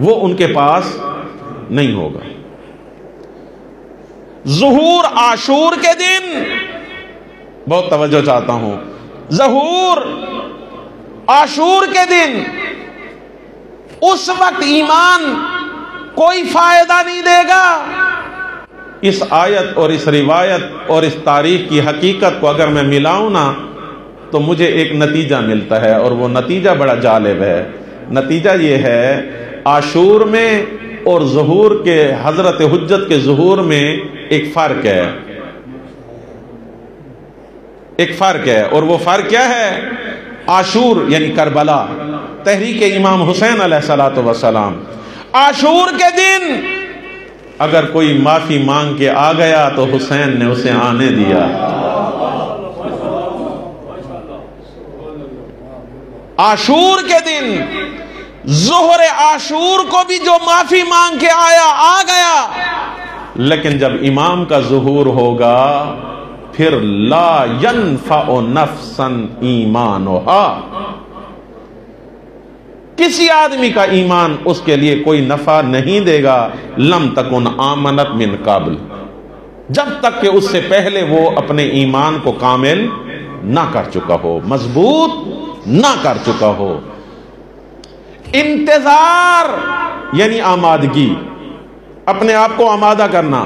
وہ ان کے پاس نہیں ہوگا۔ ظہور عاشور کے دن، بہت توجہ چاہتا ہوں، ظہور عاشور کے دن اس وقت ایمان کوئی فائدہ نہیں دے گا۔ اس آیت اور اس روایت اور اس تاریخ کی حقیقت کو اگر میں ملاؤں نا تو مجھے ایک نتیجہ ملتا ہے، اور وہ نتیجہ بڑا جالب ہے۔ نتیجہ یہ ہے، عاشور میں اور ظہور کے، حضرت حجت کے ظہور میں ایک فرق ہے، ایک فرق ہے، اور وہ فرق کیا ہے؟ عاشور یعنی کربلا، تحریک امام حسین علیہ الصلوۃ والسلام۔ عاشور کے دن اگر کوئی معافی مانگ کے آ گیا تو حسین نے اسے آنے دیا۔ عاشور کے دن، ظہر عاشور کو بھی جو معافی مانگ کے آیا آ گیا، لیکن جب امام کا ظہور ہوگا پھر لا ينفع نفسا ایمانها، کسی آدمی کا ایمان اس کے لیے کوئی نفع نہیں دے گا، لم تکن آمنت من قبل، جب تک کہ اس سے پہلے وہ اپنے ایمان کو کامل نہ کر چکا ہو، مضبوط نہ کر چکا ہو۔ انتظار یعنی آمادگی، اپنے آپ کو آمادہ کرنا،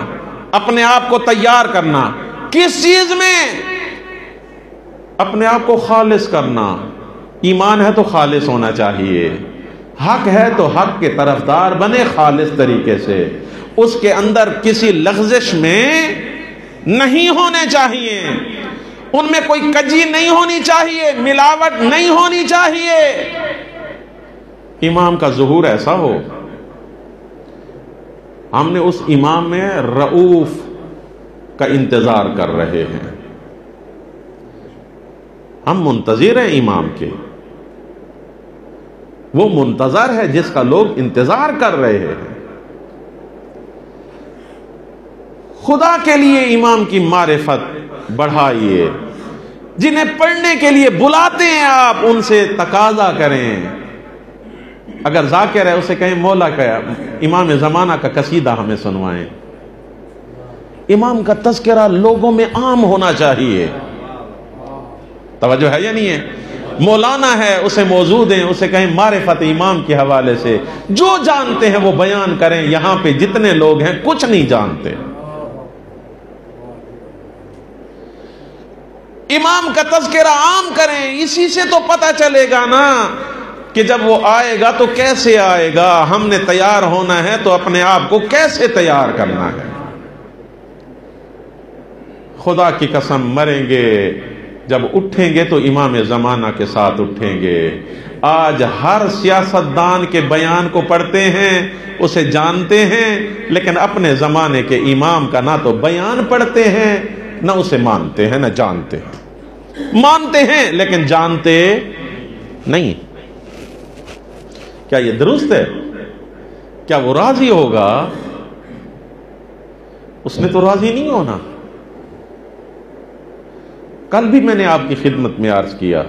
اپنے آپ کو تیار کرنا، کس چیز میں؟ اپنے آپ کو خالص کرنا۔ ایمان ہے تو خالص ہونا چاہیے، حق ہے تو حق کے طرفدار بنے خالص طریقے سے، اس کے اندر کسی لغزش میں نہیں ہونے چاہیے، ان میں کوئی کجی نہیں ہونی چاہیے، ملاوٹ نہیں ہونی چاہیے۔ امام کا ظہور ایسا ہو، ہم نے اس امام میں رؤوف کا انتظار کر رہے ہیں، ہم منتظر ہیں امام کے، وہ منتظر ہے جس کا لوگ انتظار کر رہے ہیں۔ خدا کے لیے امام کی معرفت بڑھائیے، جنہیں پڑھنے کے لیے بلاتے ہیں آپ ان سے تقاضا کریں، اگر ذاکر ہے اسے کہیں مولا کا امام زمانہ کا قصیدہ ہمیں سنوائیں۔ امام کا تذکرہ لوگوں میں عام ہونا چاہیے، توجہ ہے یا نہیں ہے؟ مولانا ہے اسے موضوع دیں، اسے کہیں معرفت امام کے حوالے سے جو جانتے ہیں وہ بیان کریں، یہاں پہ جتنے لوگ ہیں کچھ نہیں جانتے۔ امام کا تذکرہ عام کریں، اسی سے تو پتہ چلے گا نا کہ جب وہ آئے گا تو کیسے آئے گا، ہم نے تیار ہونا ہے تو اپنے آپ کو کیسے تیار کرنا ہے۔ خدا کی قسم مریں گے جب اٹھیں گے تو امام زمانہ کے ساتھ اٹھیں گے۔ آج ہر سیاستدان کے بیان کو پڑھتے ہیں، اسے جانتے ہیں، لیکن اپنے زمانے کے امام کا نہ تو بیان پڑھتے ہیں نہ اسے مانتے ہیں، نہ جانتے ہیں۔ مانتے ہیں لیکن جانتے نہیں۔ کیا یہ درست ہے؟ کیا وہ راضی ہوگا؟ اس نے تو راضی نہیں ہونا۔ کل بھی میں نے آپ کی خدمت میں عرض کیا،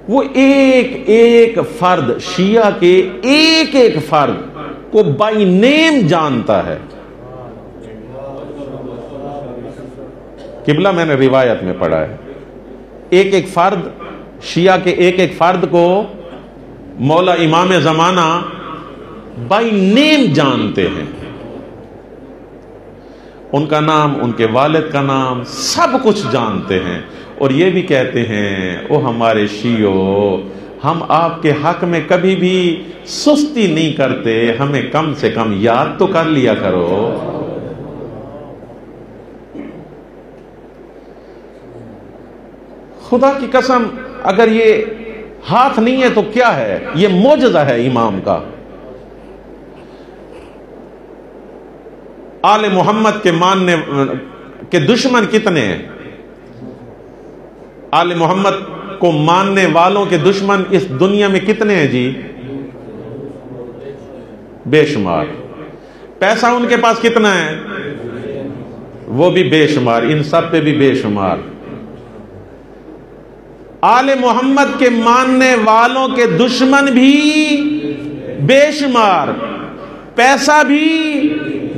وہ ایک ایک فرد، شیعہ کے ایک ایک فرد کو بائی نیم جانتا ہے۔ قبلہ میں نے روایت میں پڑھا ہے، ایک ایک فرد، شیعہ کے ایک ایک فرد کو مولا امام زمانہ بائی نیم جانتے ہیں، ان کا نام، ان کے والد کا نام، سب کچھ جانتے ہیں، اور یہ بھی کہتے ہیں او ہمارے شیعو، ہم آپ کے حق میں کبھی بھی سستی نہیں کرتے، ہمیں کم سے کم یاد تو کر لیا کرو۔ خدا کی قسم اگر یہ ہاتھ نہیں ہے تو کیا ہے؟ یہ معجزہ ہے امام کا۔ آل محمد کے ماننے کے دشمن کتنے ہیں؟ آل محمد کو ماننے والوں کے دشمن اس دنیا میں کتنے ہیں جی؟ بے شمار. پیسہ ان کے پاس کتنا ہے؟ وہ بھی بے شمار. ان سب پہ بھی بے شمار. آل محمد کے ماننے والوں کے دشمن بھی بے شمار، پیسہ بھی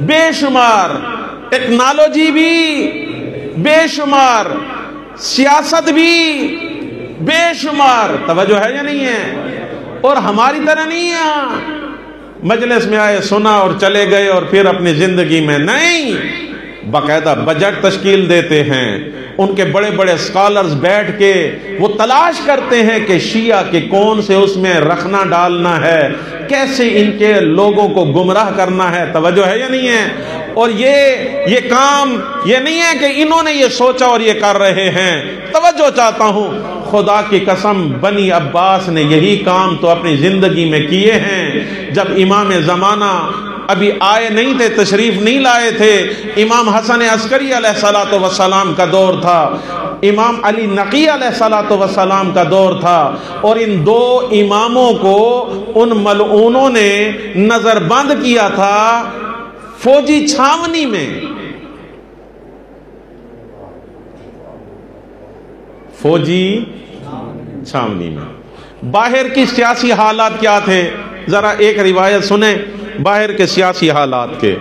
بے شمار، ٹیکنالوجی بھی بے شمار، سیاست بھی بے شمار. توجہ ہے یا نہیں ہے؟ اور ہماری طرح نہیں ہے مجلس میں آئے سنا اور چلے گئے اور پھر اپنی زندگی میں نہیں. باقاعدہ بجٹ تشکیل دیتے ہیں. ان کے بڑے بڑے اسکالرز بیٹھ کے وہ تلاش کرتے ہیں کہ شیعہ کے کون سے اس میں رکھنا ڈالنا ہے، کیسے ان کے لوگوں کو گمراہ کرنا ہے. توجہ ہے یا نہیں ہے؟ اور یہ کام یہ نہیں ہے کہ انہوں نے یہ سوچا اور یہ کر رہے ہیں. توجہ چاہتا ہوں، خدا کی قسم بنی عباس نے یہی کام تو اپنی زندگی میں کیے ہیں. جب امام زمانہ ابھی آئے نہیں تھے، تشریف نہیں لائے تھے، امام حسن عسکری علیہ السلام کا دور تھا، امام علی نقی علیہ السلام کا دور تھا، اور ان دو اماموں کو ان ملعونوں نے نظر بند کیا تھا فوجی چھاونی میں. فوجی چھاونی میں. باہر کی سیاسی حالات کیا تھے؟ ذرا ایک روایت سنیں باہر کے سیاسی حالات کے.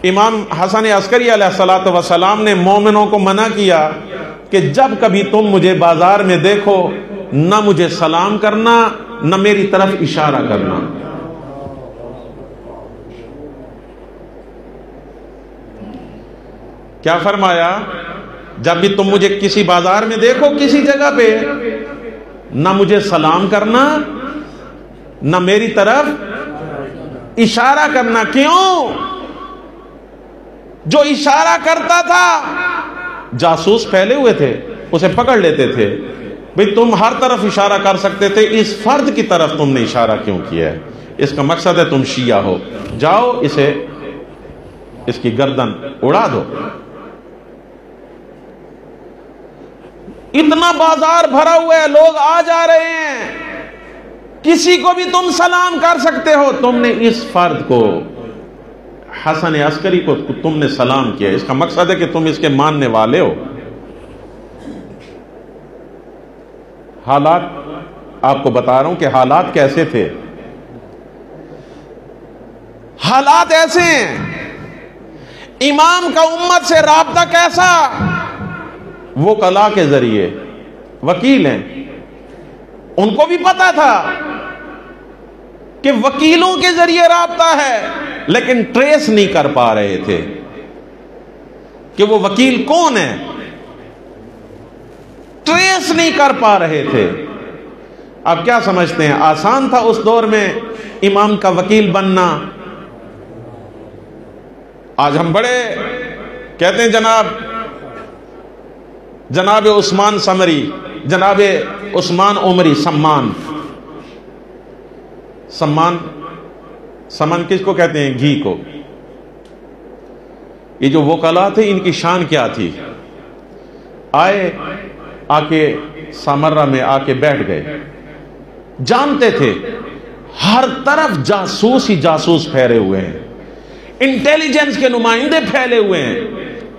امام حسن عسکری علیہ السلام نے مومنوں کو منع کیا کہ جب کبھی تم مجھے بازار میں دیکھو نہ مجھے سلام کرنا نہ میری طرف اشارہ کرنا. کیا فرمایا؟ جب بھی تم مجھے کسی بازار میں دیکھو کسی جگہ پہ نہ مجھے سلام کرنا نہ میری طرف اشارہ کرنا. کیوں؟ جو اشارہ کرتا تھا جاسوس پھیلے ہوئے تھے، اسے پکڑ لیتے تھے. بھئی تم ہر طرف اشارہ کر سکتے تھے، اس فرد کی طرف تم نے اشارہ کیوں کیا ہے؟ اس کا مقصد ہے تم شیعہ ہو، جاؤ اس کی گردن اڑا دو. اتنا بازار بھرا ہوا ہے، لوگ آ جا رہے ہیں، کسی کو بھی تم سلام کر سکتے ہو. تم نے اس فرد کو، حسن عسکری کو تم نے سلام کیا، اس کا مقصد ہے کہ تم اس کے ماننے والے ہو. حالات آپ کو بتا رہا ہوں کہ حالات کیسے تھے. حالات ایسے ہیں. امام کا امت سے رابطہ کیسا؟ وہ کلا کے ذریعے، وکیل ہیں، ان کو بھی پتا تھا کہ وکیلوں کے ذریعے رابطہ ہے، لیکن ٹریس نہیں کر پا رہے تھے کہ وہ وکیل کون ہے. ٹریس نہیں کر پا رہے تھے. اب کیا سمجھتے ہیں آسان تھا اس دور میں امام کا وکیل بننا؟ آج ہم بڑے کہتے ہیں جناب عثمان سمری، جناب عثمان عمری، سمان کس کو کہتے ہیں؟ گھی کو. یہ جو وکلا تھے ان کی شان کیا تھی؟ آئے آ کے سامرہ میں آ کے بیٹھ گئے. جانتے تھے ہر طرف جاسوس ہی جاسوس پھیلے ہوئے ہیں، انٹیلیجنس کے نمائندے پھیلے ہوئے ہیں.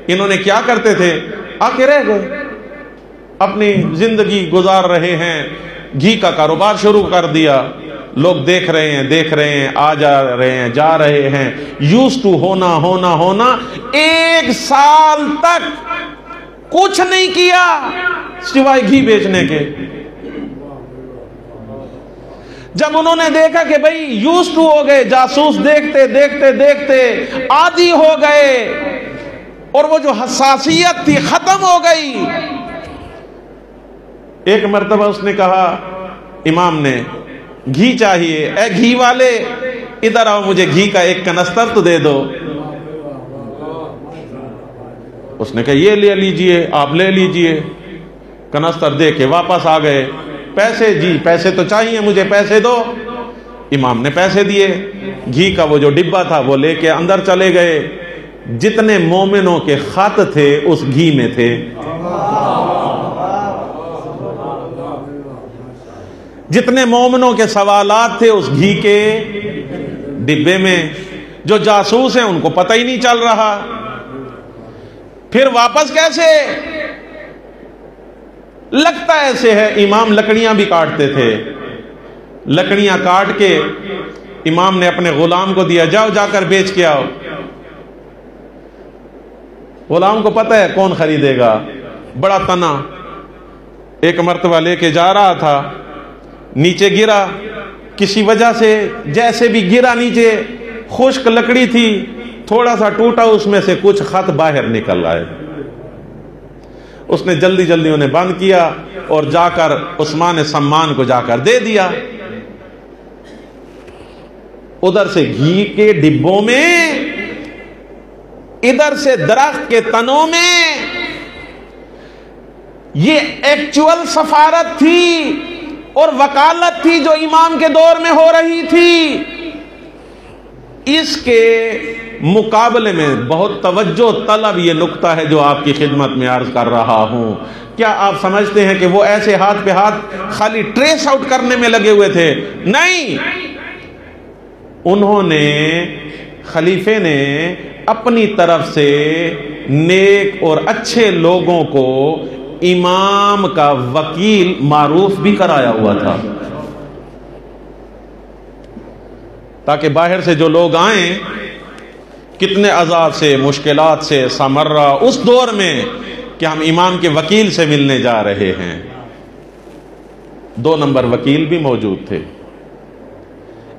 انہوں نے کیا کرتے تھے؟ آ کے رہ گئے، اپنی زندگی گزار رہے ہیں، گھی کا کاروبار شروع کر دیا. لوگ دیکھ رہے ہیں، آ جا رہے ہیں، جا رہے ہیں. یوز ٹو ہونا 1 سال تک کچھ نہیں کیا سوائے گھی بیچنے کے. جب انہوں نے دیکھا کہ بھئی یوز ٹو ہو گئے، جاسوس دیکھتے عادی ہو گئے، اور وہ جو حساسیت تھی ختم ہو گئی. ایک مرتبہ اس نے کہا، امام نے، گھی چاہیے، اے گھی والے ادھر آؤ، مجھے گھی کا 1 کنستر تو دے دو. اس نے کہا یہ لے لیجئے، آپ لے لیجئے. کنستر دے کے واپس آ گئے. پیسے؟ جی پیسے تو چاہیے مجھے، پیسے دو. امام نے پیسے دیے. گھی کا وہ جو ڈبہ تھا وہ لے کے اندر چلے گئے. جتنے مومنوں کے خط تھے اس گھی میں تھے. جتنے مومنوں کے سوالات تھے اس گھی کے ڈبے میں، جو جاسوس ہیں ان کو پتہ ہی نہیں چل رہا، پھر واپس کیسے؟ لگتا ایسے ہے امام لکڑیاں بھی کاٹتے تھے، لکڑیاں کاٹ کے امام نے اپنے غلام کو دیا، جاؤ جا کر بیچ کے آؤ۔ غلام کو پتہ ہے کون خریدے گا، بڑا تنا، ایک مرتبہ لے کے جا رہا تھا، نیچے گرا، کسی وجہ سے جیسے بھی گرا نیچے، خشک لکڑی تھی، تھوڑا سا ٹوٹا، اس میں سے کچھ خط باہر نکل آئے۔ اس نے جلدی جلدی انہیں بند کیا اور جا کر عثمان سمان کو جا کر دے دیا۔ ادھر سے گھی کے ڈبوں میں، ادھر سے درخت کے تنوں میں، یہ ایکچوئل سفارت تھی اور وکالت تھی جو امام کے دور میں ہو رہی تھی۔ اس کے مقابلے میں بہت توجہ طلب یہ نقطہ ہے جو آپ کی خدمت میں عرض کر رہا ہوں۔ کیا آپ سمجھتے ہیں کہ وہ ایسے ہاتھ پہ ہاتھ خالی ٹریس آؤٹ کرنے میں لگے ہوئے تھے؟ نہیں، انہوں نے، خلیفے نے اپنی طرف سے نیک اور اچھے لوگوں کو امام کا وکیل معروف بھی کرایا ہوا تھا، تاکہ باہر سے جو لوگ آئیں، کتنے عذاب سے، مشکلات سے سمرہ اس دور میں کہ ہم امام کے وکیل سے ملنے جا رہے ہیں۔ 2 نمبر وکیل بھی موجود تھے۔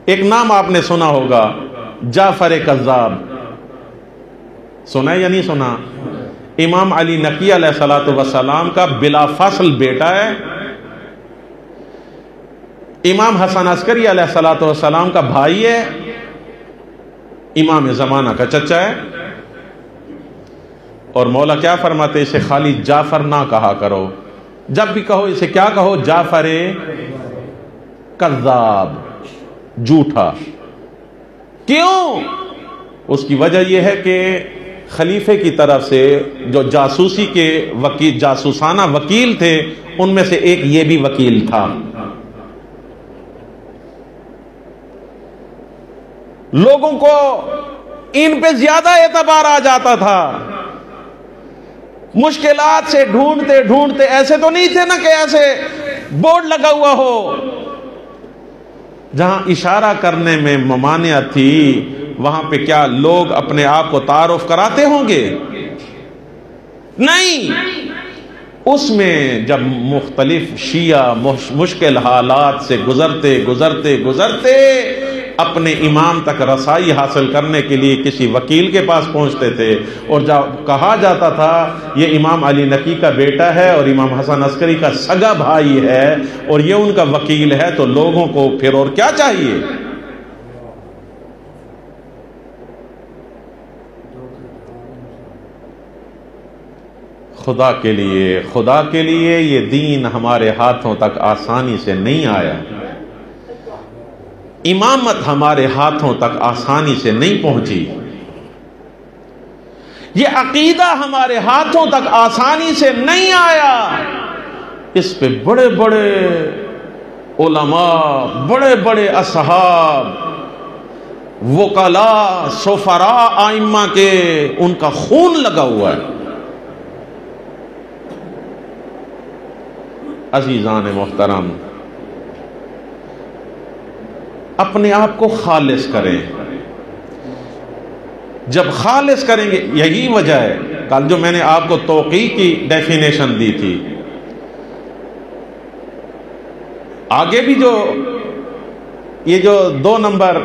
ایک نام آپ نے سنا ہوگا، جعفر کذاب، سنا یا نہیں سنا؟ امام علی نقی علیہ الصلوۃ والسلام کا بلا فصل بیٹا ہے، امام حسن عسکری علیہ الصلوۃ والسلام کا بھائی ہے، امام زمانہ کا چچا ہے، اور مولا کیا فرماتے؟ اسے خالی جعفر نہ کہا کرو، جب بھی کہو اسے کیا کہو؟ جعفر کذاب، جھوٹا۔ کیوں؟ اس کی وجہ یہ ہے کہ خلیفے کی طرف سے جو جاسوسی کے وکیل، جاسوسانہ وکیل تھے، ان میں سے ایک یہ بھی وکیل تھا۔ لوگوں کو ان پہ زیادہ اعتبار آ جاتا تھا، مشکلات سے ڈھونڈتے ڈھونڈتے، ایسے تو نہیں تھے نا کہ ایسے بورڈ لگا ہوا ہو، جہاں اشارہ کرنے میں ممانعت تھی، وہاں پہ کیا لوگ اپنے آپ کو تعارف کراتے ہوں گے؟ نہیں۔ اس میں جب مختلف شیعہ مشکل حالات سے گزرتے گزرتے گزرتے اپنے امام تک رسائی حاصل کرنے کے لیے کسی وکیل کے پاس پہنچتے تھے، اور جب کہا جاتا تھا یہ امام علی نقی کا بیٹا ہے اور امام حسن عسکری کا سگا بھائی ہے اور یہ ان کا وکیل ہے، تو لوگوں کو پھر اور کیا چاہیے؟ خدا کے لیے یہ دین ہمارے ہاتھوں تک آسانی سے نہیں آیا، امامت ہمارے ہاتھوں تک آسانی سے نہیں پہنچی، یہ عقیدہ ہمارے ہاتھوں تک آسانی سے نہیں آیا۔ اس پہ بڑے بڑے علماء، بڑے بڑے اصحاب، وکلاء، سفراء، ائمہ کے، ان کا خون لگا ہوا ہے۔ عزیزان محترم، اپنے آپ کو خالص کریں۔ جب خالص کریں گے، یہی وجہ ہے کل جو میں نے آپ کو توقیع کی ڈیفینیشن دی تھی، آگے بھی یہ جو 2 نمبر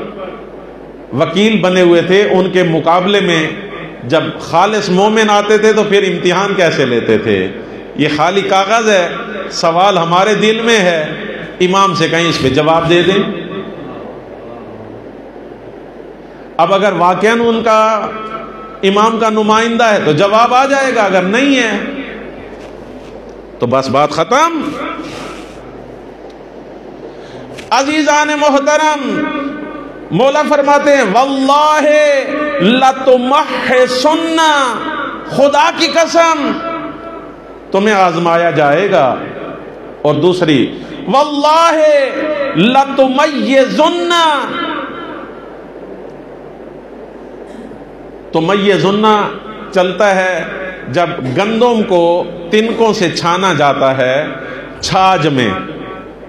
وکیل بنے ہوئے تھے، ان کے مقابلے میں جب خالص مومن آتے تھے تو پھر امتحان کیسے لیتے تھے؟ یہ خالی کاغذ ہے، سوال ہمارے دل میں ہے، امام سے کہیں اس پہ جواب دے دیں۔ اب اگر واقعاً ان کا امام کا نمائندہ ہے تو جواب آ جائے گا، اگر نہیں ہے تو بس بات ختم۔ عزیزان محترم، مولا فرماتے ہیں واللہ لتمحصن، خدا کی قسم تمہیں آزمایا جائے گا، اور دوسری واللہ لتمیزن، تو میہ زنہ چلتا ہے جب گندم کو تنکوں سے چھانا جاتا ہے چھاج میں.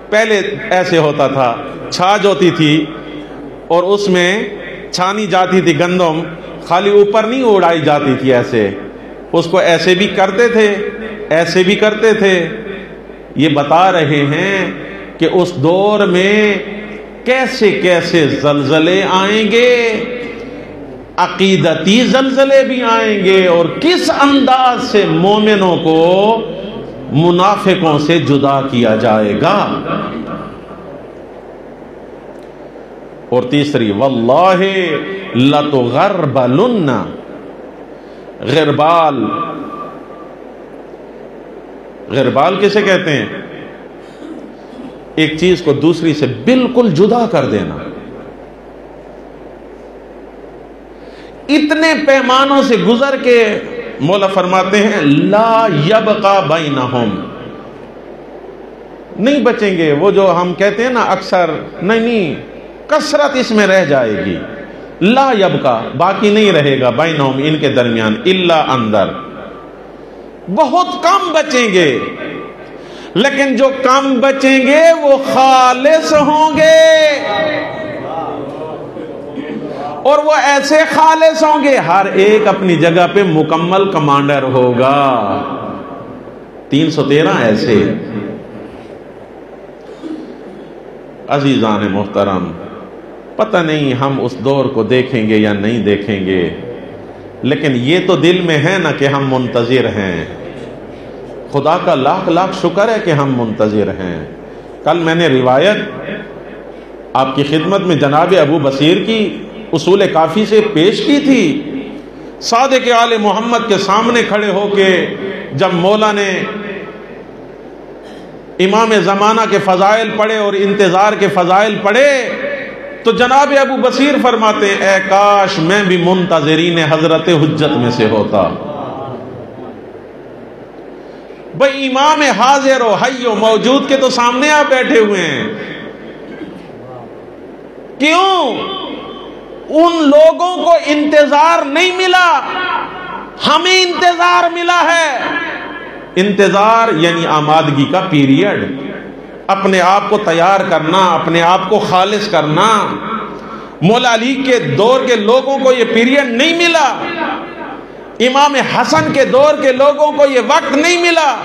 پہلے ایسے ہوتا تھا، چھاج ہوتی تھی اور اس میں چھانی جاتی تھی گندم، خالی اوپر نہیں اڑائی جاتی تھی، ایسے اس کو ایسے بھی کرتے تھے، ایسے بھی کرتے تھے. یہ بتا رہے ہیں کہ اس دور میں کیسے کیسے زلزلے آئیں گے، عقیدتی زلزلے بھی آئیں گے، اور کس انداز سے مومنوں کو منافقوں سے جدا کیا جائے گا. اور تیسری واللہ لتغربلن، غربال، غربال کسے کہتے ہیں؟ ایک چیز کو دوسری سے بالکل جدا کر دینا. اتنے پیمانوں سے گزر کے مولا فرماتے ہیں لا یبقى بینہم، نہیں بچیں گے. وہ جو ہم کہتے ہیں نا اکثر، نہیں، کثرت اس میں رہ جائے گی. لا یبقى، باقی نہیں رہے گا، بینہم، ان کے درمیان، الا اندر، بہت کم بچیں گے. لیکن جو کم بچیں گے وہ خالص ہوں گے، اور وہ ایسے خالص ہوں گے، ہر ایک اپنی جگہ پہ مکمل کمانڈر ہوگا. 313 ایسے. عزیزان محترم، پتہ نہیں ہم اس دور کو دیکھیں گے یا نہیں دیکھیں گے، لیکن یہ تو دل میں ہے نا کہ ہم منتظر ہیں. خدا کا لاکھ لاکھ شکر ہے کہ ہم منتظر ہیں. کل میں نے روایت آپ کی خدمت میں جناب ابو بصیر کی اصول کافی سے پیش کی تھی. صادق آل محمد کے سامنے کھڑے ہو کے جب مولا نے امام زمانہ کے فضائل پڑھے اور انتظار کے فضائل پڑھے تو جناب ابو بصیر فرماتے ہیں اے کاش میں بھی منتظرین حضرت حجت میں سے ہوتا. بھئی امام حاضر و حی و موجود کے تو سامنے آپ بیٹھے ہوئے ہیں. کیوں؟ ان لوگوں کو انتظار نہیں ملا، ہمیں انتظار ملا ہے. انتظار یعنی آمادگی کا پیریڈ، اپنے آپ کو تیار کرنا، اپنے آپ کو خالص کرنا. مولا علی کے دور کے لوگوں کو یہ پیریڈ نہیں ملا، امام حسن کے دور کے لوگوں کو یہ وقت نہیں ملا،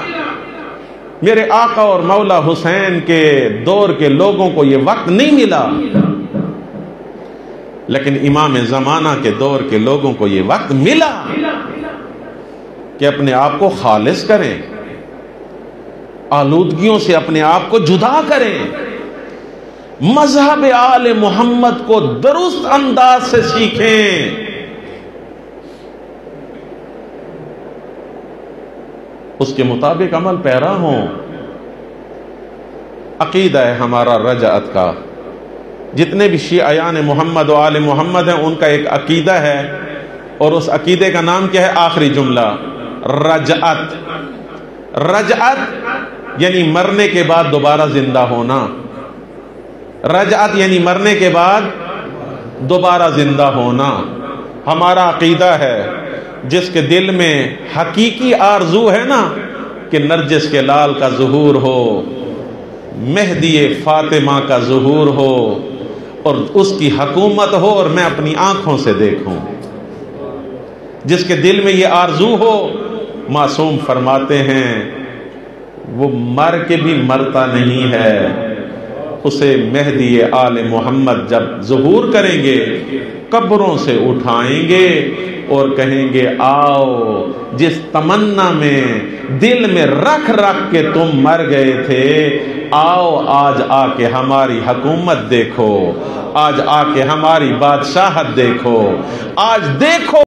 میرے آقا اور مولا حسین کے دور کے لوگوں کو یہ وقت نہیں ملا. لیکن امام زمانہ کے دور کے لوگوں کو یہ وقت ملا کہ اپنے آپ کو خالص کریں، آلودگیوں سے اپنے آپ کو جدا کریں، مذہب آل محمد کو درست انداز سے سیکھیں. اس کے مطابق عمل پیرا ہوں. عقیدہ ہے ہمارا رجعت کا. جتنے بھی شیعیان محمد و آل محمد ہیں ان کا ایک عقیدہ ہے، اور اس عقیدے کا نام کیا ہے؟ آخری جملہ رجعت. رجعت یعنی مرنے کے بعد دوبارہ زندہ ہونا. رجعت یعنی مرنے کے بعد دوبارہ زندہ ہونا. ہمارا عقیدہ ہے جس کے دل میں حقیقی آرزو ہے نا کہ نرجس کے لال کا ظہور ہو، مہدی فاطمہ کا ظہور ہو، اور اس کی حکومت ہو اور میں اپنی آنکھوں سے دیکھوں، جس کے دل میں یہ آرزو ہو، معصوم فرماتے ہیں وہ مر کے بھی مرتا نہیں ہے. اسے مہدی آل محمد جب ظہور کریں گے قبروں سے اٹھائیں گے اور کہیں گے آؤ جس تمنا میں دل میں رکھ رکھ کے تم مر گئے تھے، آؤ آج آ کے ہماری حکومت دیکھو، آج آ کے ہماری بادشاہت دیکھو، آج دیکھو